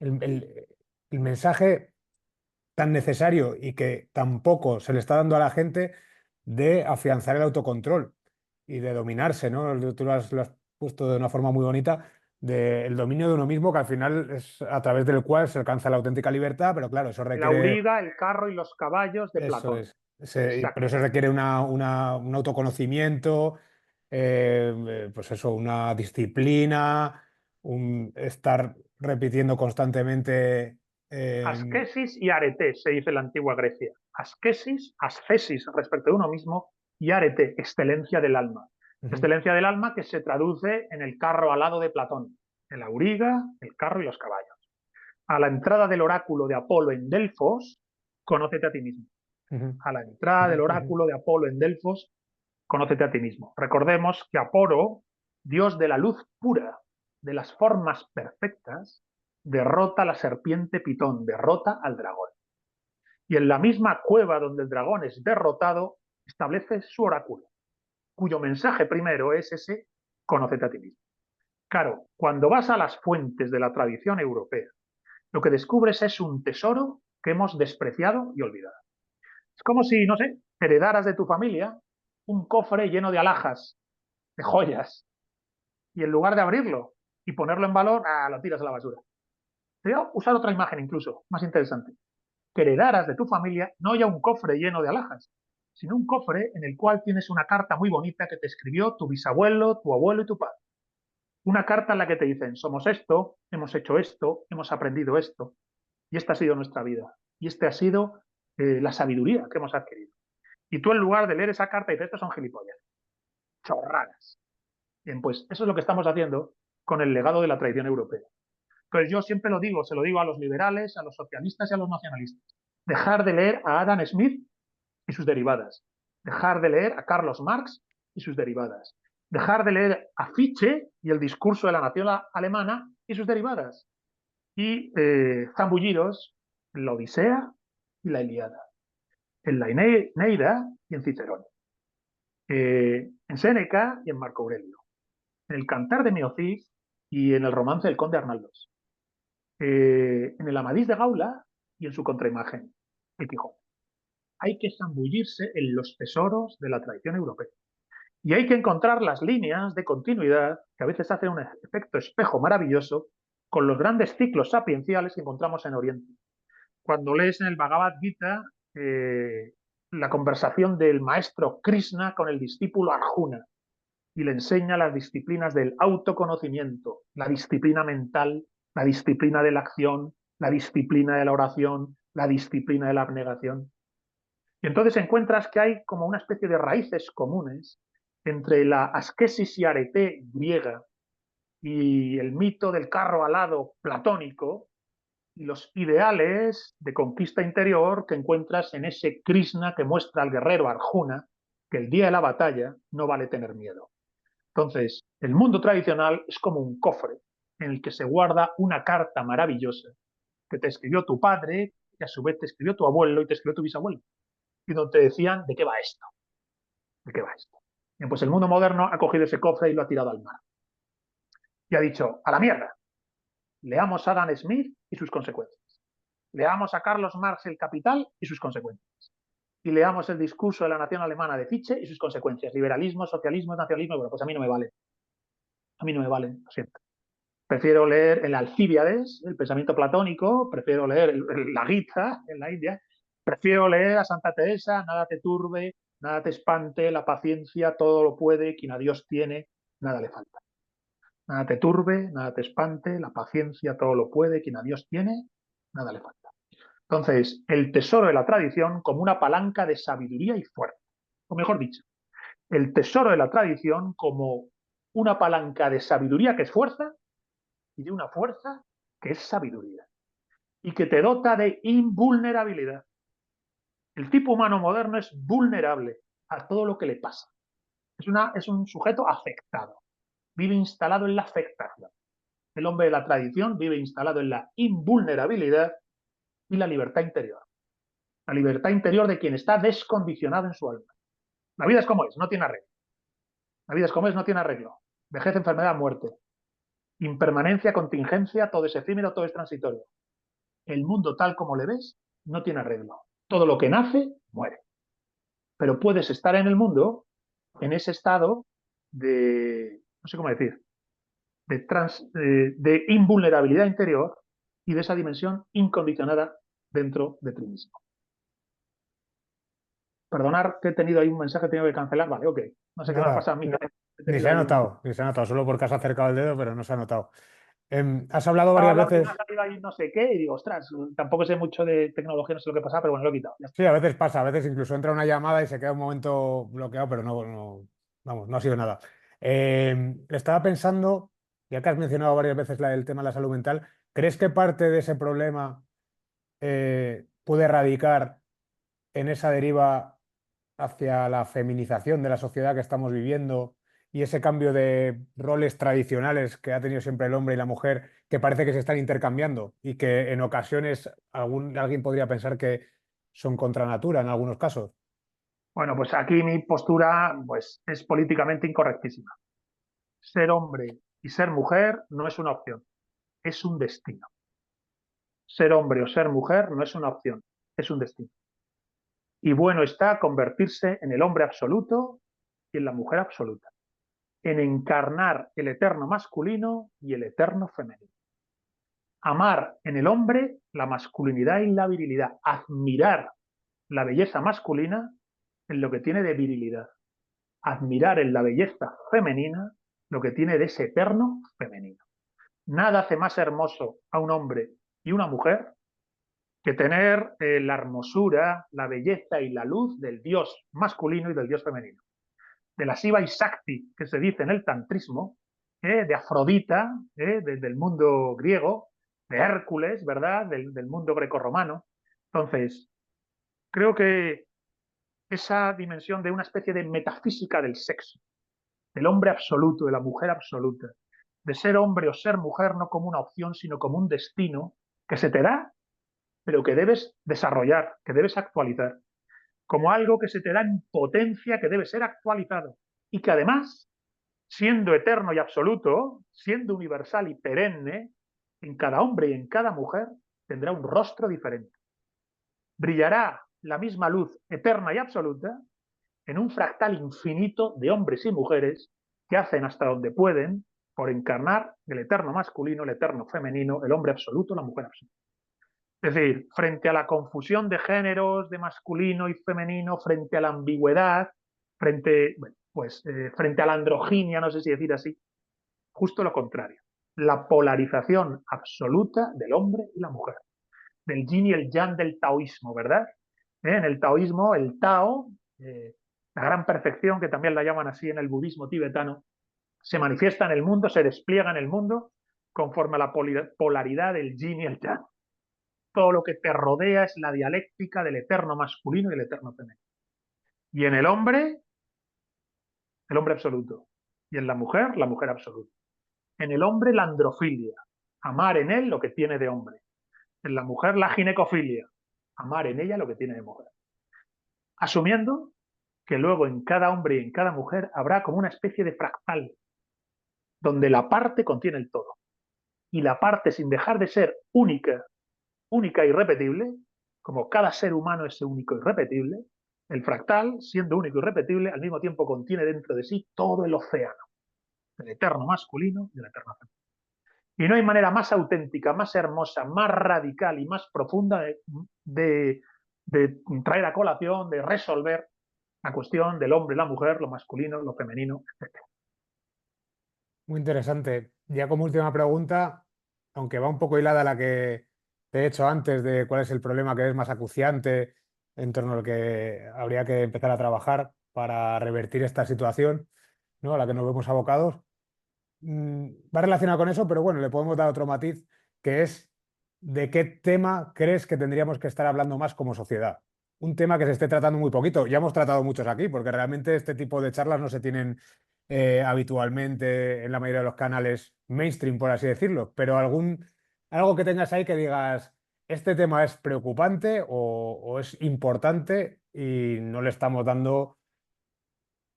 el, el- el mensaje tan necesario y que tampoco se le está dando a la gente de afianzar el autocontrol y de dominarse, ¿no? Tú lo has puesto de una forma muy bonita, del dominio de uno mismo, que al final es a través del cual se alcanza la auténtica libertad, pero claro, eso El requiere, auriga, el carro y los caballos de eso Platón. es, pero Exacto. eso requiere un autoconocimiento pues eso, una disciplina, un estar repitiendo constantemente. Asquesis y arete, se dice en la antigua Grecia. Asquesis, ascesis respecto de uno mismo, y arete, excelencia del alma. Ujú, Excelencia del alma que se traduce en el carro alado de Platón, el auriga, el carro y los caballos. A la entrada del oráculo de Apolo en Delfos, conócete a ti mismo. ujú, A la entrada del ujú, oráculo de Apolo en Delfos, conócete a ti mismo. Recordemos que Apolo, dios de la luz pura, de las formas perfectas, derrota a la serpiente Pitón, derrota al dragón. Y en la misma cueva donde el dragón es derrotado, establece su oráculo, cuyo mensaje primero es ese, conócete a ti mismo. Claro, cuando vas a las fuentes de la tradición europea, lo que descubres es un tesoro que hemos despreciado y olvidado. Es como si, no sé, heredaras de tu familia un cofre lleno de alhajas, de joyas, y en lugar de abrirlo y ponerlo en valor, lo tiras a la basura. Te voy a usar otra imagen incluso, más interesante. Que heredaras de tu familia no ya un cofre lleno de alhajas, sino un cofre en el cual tienes una carta muy bonita que te escribió tu bisabuelo, tu abuelo y tu padre. Una carta en la que te dicen, somos esto, hemos hecho esto, hemos aprendido esto, y esta ha sido nuestra vida, y esta ha sido la sabiduría que hemos adquirido. Y tú en lugar de leer esa carta dices, estos son gilipollas, chorradas. Bien, pues eso es lo que estamos haciendo con el legado de la tradición europea. Entonces yo siempre lo digo, se lo digo a los liberales, a los socialistas y a los nacionalistas. Dejar de leer a Adam Smith y sus derivadas. Dejar de leer a Carlos Marx y sus derivadas. Dejar de leer a Fichte y el discurso de la nación alemana y sus derivadas. Y zambulliros en la Odisea y la Ilíada, en la Eneida y en Cicerón, en Séneca y en Marco Aurelio, en el Cantar de Meocis y en el romance del Conde Arnaldos, en el Amadís de Gaula y en su contraimagen, el Quijote. Hay que zambullirse en los tesoros de la tradición europea. Y hay que encontrar las líneas de continuidad que a veces hacen un efecto espejo maravilloso con los grandes ciclos sapienciales que encontramos en Oriente. Cuando lees en el Bhagavad Gita la conversación del maestro Krishna con el discípulo Arjuna y le enseña las disciplinas del autoconocimiento, la disciplina mental, la disciplina de la acción, la disciplina de la oración, la disciplina de la abnegación. Y entonces encuentras que hay como una especie de raíces comunes entre la asquesis y arete griega y el mito del carro alado platónico y los ideales de conquista interior que encuentras en ese Krishna que muestra al guerrero Arjuna que el día de la batalla no vale tener miedo. Entonces, el mundo tradicional es como un cofre en el que se guarda una carta maravillosa que te escribió tu padre, que a su vez te escribió tu abuelo y te escribió tu bisabuelo, y donde te decían de qué va esto, de qué va esto. Bien, pues el mundo moderno ha cogido ese cofre y lo ha tirado al mar. Y ha dicho, a la mierda, leamos a Adam Smith y sus consecuencias. Leamos a Carlos Marx El Capital y sus consecuencias. Y leamos el discurso de la nación alemana de Fichte y sus consecuencias. Liberalismo, socialismo, nacionalismo. Bueno, pues a mí no me vale. A mí no me vale, lo siento. Prefiero leer el Alcíbiades, el pensamiento platónico, prefiero leer la Gita en la India, prefiero leer a Santa Teresa, nada te turbe, nada te espante, la paciencia todo lo puede, quien a Dios tiene, nada le falta. Nada te turbe, nada te espante, la paciencia todo lo puede, quien a Dios tiene, nada le falta. Entonces, el tesoro de la tradición como una palanca de sabiduría y fuerza. O mejor dicho, el tesoro de la tradición como una palanca de sabiduría que es fuerza y de una fuerza que es sabiduría y que te dota de invulnerabilidad. El tipo humano moderno es vulnerable a todo lo que le pasa. Es un sujeto afectado, vive instalado en la afectación. El hombre de la tradición vive instalado en la invulnerabilidad y la libertad interior. La libertad interior de quien está descondicionado en su alma. La vida es como es, no tiene arreglo. La vida es como es, no tiene arreglo. Vejez, enfermedad, muerte. Impermanencia, contingencia, todo es efímero, todo es transitorio. El mundo tal como le ves no tiene arreglo. Todo lo que nace, muere. Pero puedes estar en el mundo en ese estado de, no sé cómo decir, de invulnerabilidad interior y de esa dimensión incondicionada dentro de ti mismo. Perdonar que he tenido ahí un mensaje que he tenido que cancelar, vale, ok. No sé qué me ha Nada, pasado a mí, he tenido ahí un... ni se ha notado, solo porque has acercado el dedo, pero no se ha notado. Has hablado Estaba varias al lado de una veces. salida y no sé qué, y digo, ostras, tampoco sé mucho de tecnología, no sé lo que pasa, pero bueno, lo he quitado. Ya está. Sí, a veces pasa, a veces incluso entra una llamada y se queda un momento bloqueado, pero vamos, no ha sido nada. Estaba pensando, ya que has mencionado varias veces el tema de la salud mental, ¿crees que parte de ese problema puede radicar en esa deriva hacia la feminización de la sociedad que estamos viviendo y ese cambio de roles tradicionales que ha tenido siempre el hombre y la mujer, que parece que se están intercambiando y que en ocasiones alguien podría pensar que son contra natura en algunos casos? Bueno, pues aquí mi postura pues, es políticamente incorrectísima. Ser hombre y ser mujer no es una opción, es un destino. Ser hombre o ser mujer no es una opción, es un destino. Y bueno está convertirse en el hombre absoluto y en la mujer absoluta, en encarnar el eterno masculino y el eterno femenino. Amar en el hombre la masculinidad y la virilidad, admirar la belleza masculina en lo que tiene de virilidad, admirar en la belleza femenina lo que tiene de ese eterno femenino. Nada hace más hermoso a un hombre y una mujer que tener la hermosura, la belleza y la luz del dios masculino y del dios femenino. De la Shiva y Shakti, que se dice en el tantrismo, de Afrodita, del mundo griego, de Hércules, ¿verdad? Del mundo grecorromano. Entonces, creo que esa dimensión de una especie de metafísica del sexo, del hombre absoluto, de la mujer absoluta, de ser hombre o ser mujer no como una opción, sino como un destino que se te da, pero que debes desarrollar, que debes actualizar, como algo que se te da en potencia, que debe ser actualizado y que además, siendo eterno y absoluto, siendo universal y perenne, en cada hombre y en cada mujer tendrá un rostro diferente. Brillará la misma luz eterna y absoluta en un fractal infinito de hombres y mujeres que hacen hasta donde pueden por encarnar el eterno masculino, el eterno femenino, el hombre absoluto, la mujer absoluta. Es decir, frente a la confusión de géneros, de masculino y femenino, frente a la ambigüedad, frente a la androginia, no sé si decir así, justo lo contrario. La polarización absoluta del hombre y la mujer, del yin y el yang del taoísmo, ¿verdad? En el taoísmo, el Tao, la gran perfección, que también la llaman así en el budismo tibetano, se manifiesta en el mundo, se despliega en el mundo conforme a la polaridad del yin y el yang. Todo lo que te rodea es la dialéctica del eterno masculino y el eterno femenino. Y en el hombre absoluto. Y en la mujer absoluta. En el hombre, la androfilia, amar en él lo que tiene de hombre. En la mujer, la ginecofilia, amar en ella lo que tiene de mujer. Asumiendo que luego en cada hombre y en cada mujer habrá como una especie de fractal, donde la parte contiene el todo. Y la parte, sin dejar de ser única, única e irrepetible, como cada ser humano es único e irrepetible, el fractal, siendo único y irrepetible, al mismo tiempo contiene dentro de sí todo el océano, el eterno masculino y el eterno femenino. Y no hay manera más auténtica, más hermosa, más radical y más profunda de traer a colación, de resolver la cuestión del hombre y la mujer, lo masculino, lo femenino, etc. Muy interesante. Ya como última pregunta, aunque va un poco hilada a la que te he hecho antes de cuál es el problema que es más acuciante en torno al que habría que empezar a trabajar para revertir esta situación, ¿no? A la que nos vemos abocados. Va relacionado con eso, pero bueno, le podemos dar otro matiz, que es de qué tema crees que tendríamos que estar hablando más como sociedad. Un tema que se esté tratando muy poquito. Ya hemos tratado muchos aquí, porque realmente este tipo de charlas no se tienen habitualmente en la mayoría de los canales mainstream, por así decirlo, pero algo que tengas ahí que digas, este tema es preocupante o es importante y no le estamos dando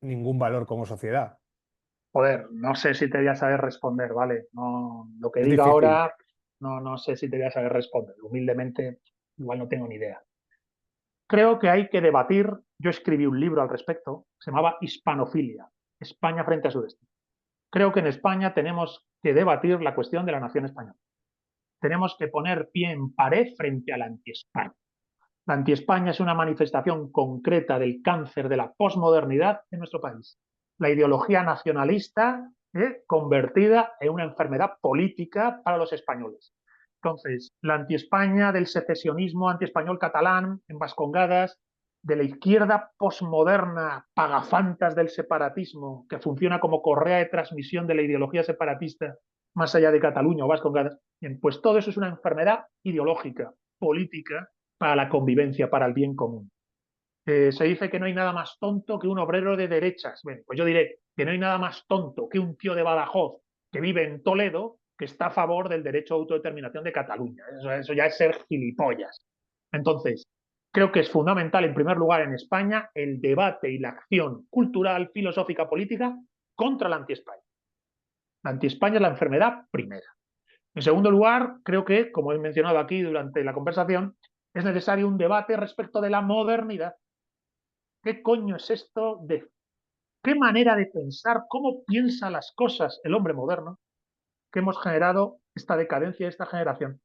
ningún valor como sociedad. Joder, no sé si te voy a saber responder, ¿vale? No, lo que Es diga difícil. ahora, no sé si te voy a saber responder. Humildemente, igual no tengo ni idea. Creo que hay que debatir, yo escribí un libro al respecto, se llamaba Hispanofilia, España frente a su destino. Creo que en España tenemos que debatir la cuestión de la nación española. Tenemos que poner pie en pared frente a la anti-España. La anti-España es una manifestación concreta del cáncer de la posmodernidad en nuestro país. la ideología nacionalista convertida en una enfermedad política para los españoles. Entonces, la anti-España del secesionismo anti-español catalán en Vascongadas, de la izquierda posmoderna, pagafantas del separatismo, que funciona como correa de transmisión de la ideología separatista más allá de Cataluña o Vascongadas, bien, pues todo eso es una enfermedad ideológica, política, para la convivencia, para el bien común. Se dice que no hay nada más tonto que un obrero de derechas. Bueno, pues yo diré que no hay nada más tonto que un tío de Badajoz que vive en Toledo que está a favor del derecho a autodeterminación de Cataluña. Eso ya es ser gilipollas. Entonces, creo que es fundamental, en primer lugar, en España, el debate y la acción cultural, filosófica, política contra la anti-España. La anti-España es la enfermedad primera. En segundo lugar, creo que, como he mencionado aquí durante la conversación, es necesario un debate respecto de la modernidad. ¿Qué coño es esto de qué manera de pensar, cómo piensa las cosas el hombre moderno que hemos generado esta decadencia de esta generación?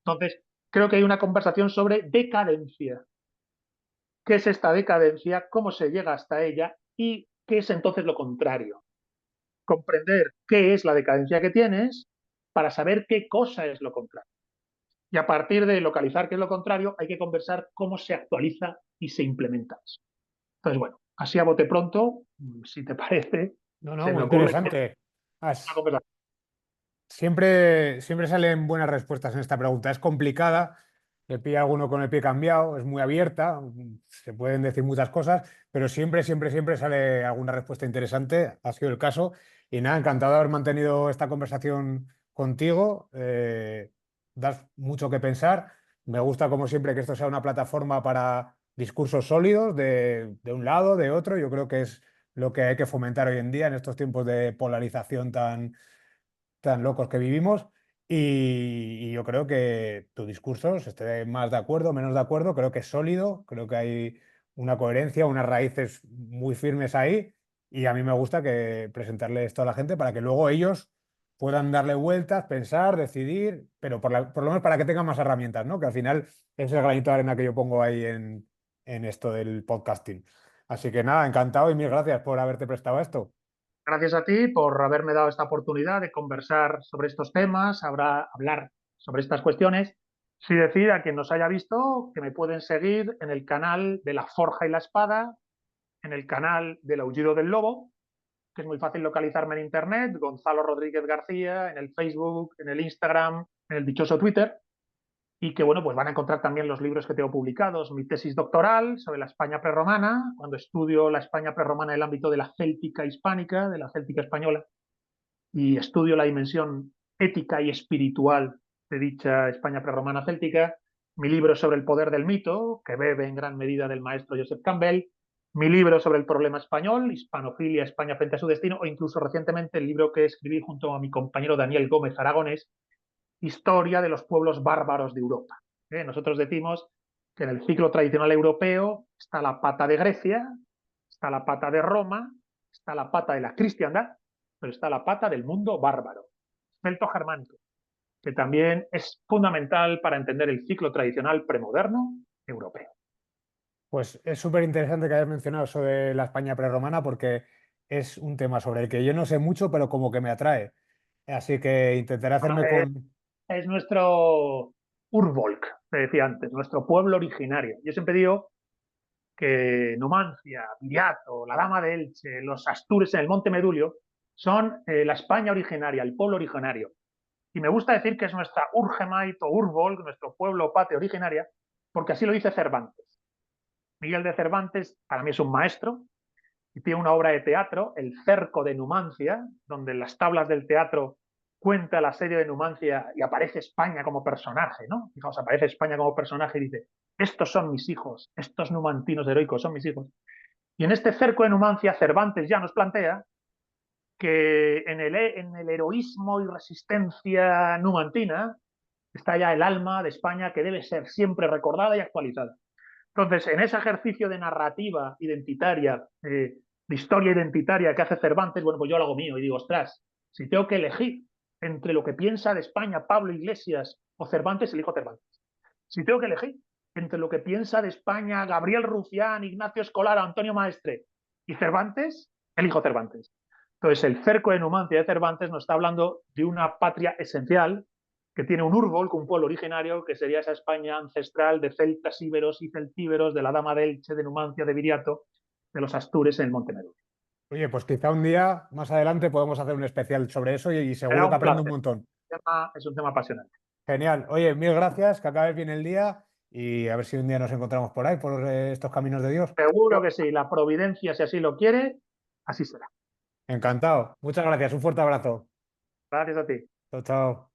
Entonces, creo que hay una conversación sobre decadencia. ¿Qué es esta decadencia? ¿Cómo se llega hasta ella? ¿Y qué es entonces lo contrario? Comprender qué es la decadencia que tienes para saber qué cosa es lo contrario. Y a partir de localizar qué es lo contrario, hay que conversar cómo se actualiza y se implementa eso. Entonces, bueno, así a bote pronto, si te parece, No, no, se me muy ocurre interesante. una conversación. Siempre salen buenas respuestas en esta pregunta. Es complicada, le pilla a alguno con el pie cambiado, es muy abierta, se pueden decir muchas cosas, pero siempre sale alguna respuesta interesante. Ha sido el caso. Y nada, encantado de haber mantenido esta conversación contigo. Das mucho que pensar. Me gusta, como siempre, que esto sea una plataforma para discursos sólidos de un lado, de otro. Yo creo que es lo que hay que fomentar hoy en día en estos tiempos de polarización tan locos que vivimos. Y yo creo que tu discurso, se esté más de acuerdo, menos de acuerdo, creo que es sólido, creo que hay una coherencia, unas raíces muy firmes ahí. Y a mí me gusta que presentarle esto a la gente para que luego ellos puedan darle vueltas, pensar, decidir, pero por lo menos para que tengan más herramientas, ¿no? Que al final es el granito de arena que yo pongo ahí en esto del podcasting. Así que nada, encantado y mil gracias por haberte prestado a esto. Gracias a ti por haberme dado esta oportunidad de conversar sobre estos temas, hablar sobre estas cuestiones. Sí decir a quien nos haya visto que me pueden seguir en el canal de La Forja y la Espada, en el canal del Aullido del Lobo, que es muy fácil localizarme en Internet, Gonzalo Rodríguez García, en el Facebook, en el Instagram, en el dichoso Twitter, y que bueno, pues van a encontrar también los libros que tengo publicados, mi tesis doctoral sobre la España prerromana, cuando estudio la España prerromana en el ámbito de la céltica hispánica, de la céltica española, y estudio la dimensión ética y espiritual de dicha España prerromana céltica, mi libro sobre el poder del mito, que bebe en gran medida del maestro Joseph Campbell, mi libro sobre el problema español, Hispanofilia, España frente a su destino, o incluso recientemente el libro que escribí junto a mi compañero Daniel Gómez Aragonés, Historia de los pueblos bárbaros de Europa. Nosotros decimos que en el ciclo tradicional europeo está la pata de Grecia, está la pata de Roma, está la pata de la cristiandad, pero está la pata del mundo bárbaro, celto-germánico, que también es fundamental para entender el ciclo tradicional premoderno europeo. Pues es súper interesante que hayas mencionado eso de la España prerromana porque es un tema sobre el que yo no sé mucho, pero como que me atrae. Así que intentaré Bueno, hacerme con... es nuestro Urvolk, te decía antes, nuestro pueblo originario. Yo siempre digo que Numancia, Viriato, la Dama de Elche, los Astures en el Monte Medulio son la España originaria, el pueblo originario. Y me gusta decir que es nuestra Urgemait o Urvolk, nuestro pueblo patria originaria, porque así lo dice Cervantes. Miguel de Cervantes para mí es un maestro y tiene una obra de teatro, El cerco de Numancia, donde en las tablas del teatro cuenta el asedio de Numancia y aparece España como personaje, ¿no? Fijaos, aparece España como personaje y dice, estos son mis hijos, estos numantinos heroicos son mis hijos. Y en este cerco de Numancia, Cervantes ya nos plantea que en el heroísmo y resistencia numantina está ya el alma de España que debe ser siempre recordada y actualizada. Entonces, en ese ejercicio de narrativa identitaria, de historia identitaria que hace Cervantes, bueno, pues yo lo hago mío y digo, ostras, si tengo que elegir entre lo que piensa de España Pablo Iglesias o Cervantes, elijo Cervantes. Si tengo que elegir entre lo que piensa de España Gabriel Rufián, Ignacio Escolar, Antonio Maestre y Cervantes, elijo Cervantes. Entonces, el cerco de Numancia de Cervantes nos está hablando de una patria esencial que tiene un Urbol, un pueblo originario, que sería esa España ancestral de celtas, íberos y celtíberos, de la Dama de Elche, de Numancia, de Viriato, de los Astures en el Monte Meru. Oye, pues quizá un día más adelante podemos hacer un especial sobre eso y Será seguro que un aprendo un placer. montón. Es un tema apasionante. Genial. Oye, mil gracias, que acabes bien el día y a ver si un día nos encontramos por ahí, por estos caminos de Dios. Seguro que sí, la providencia, si así lo quiere, así será. Encantado. Muchas gracias. Un fuerte abrazo. Gracias a ti. Chao, chao.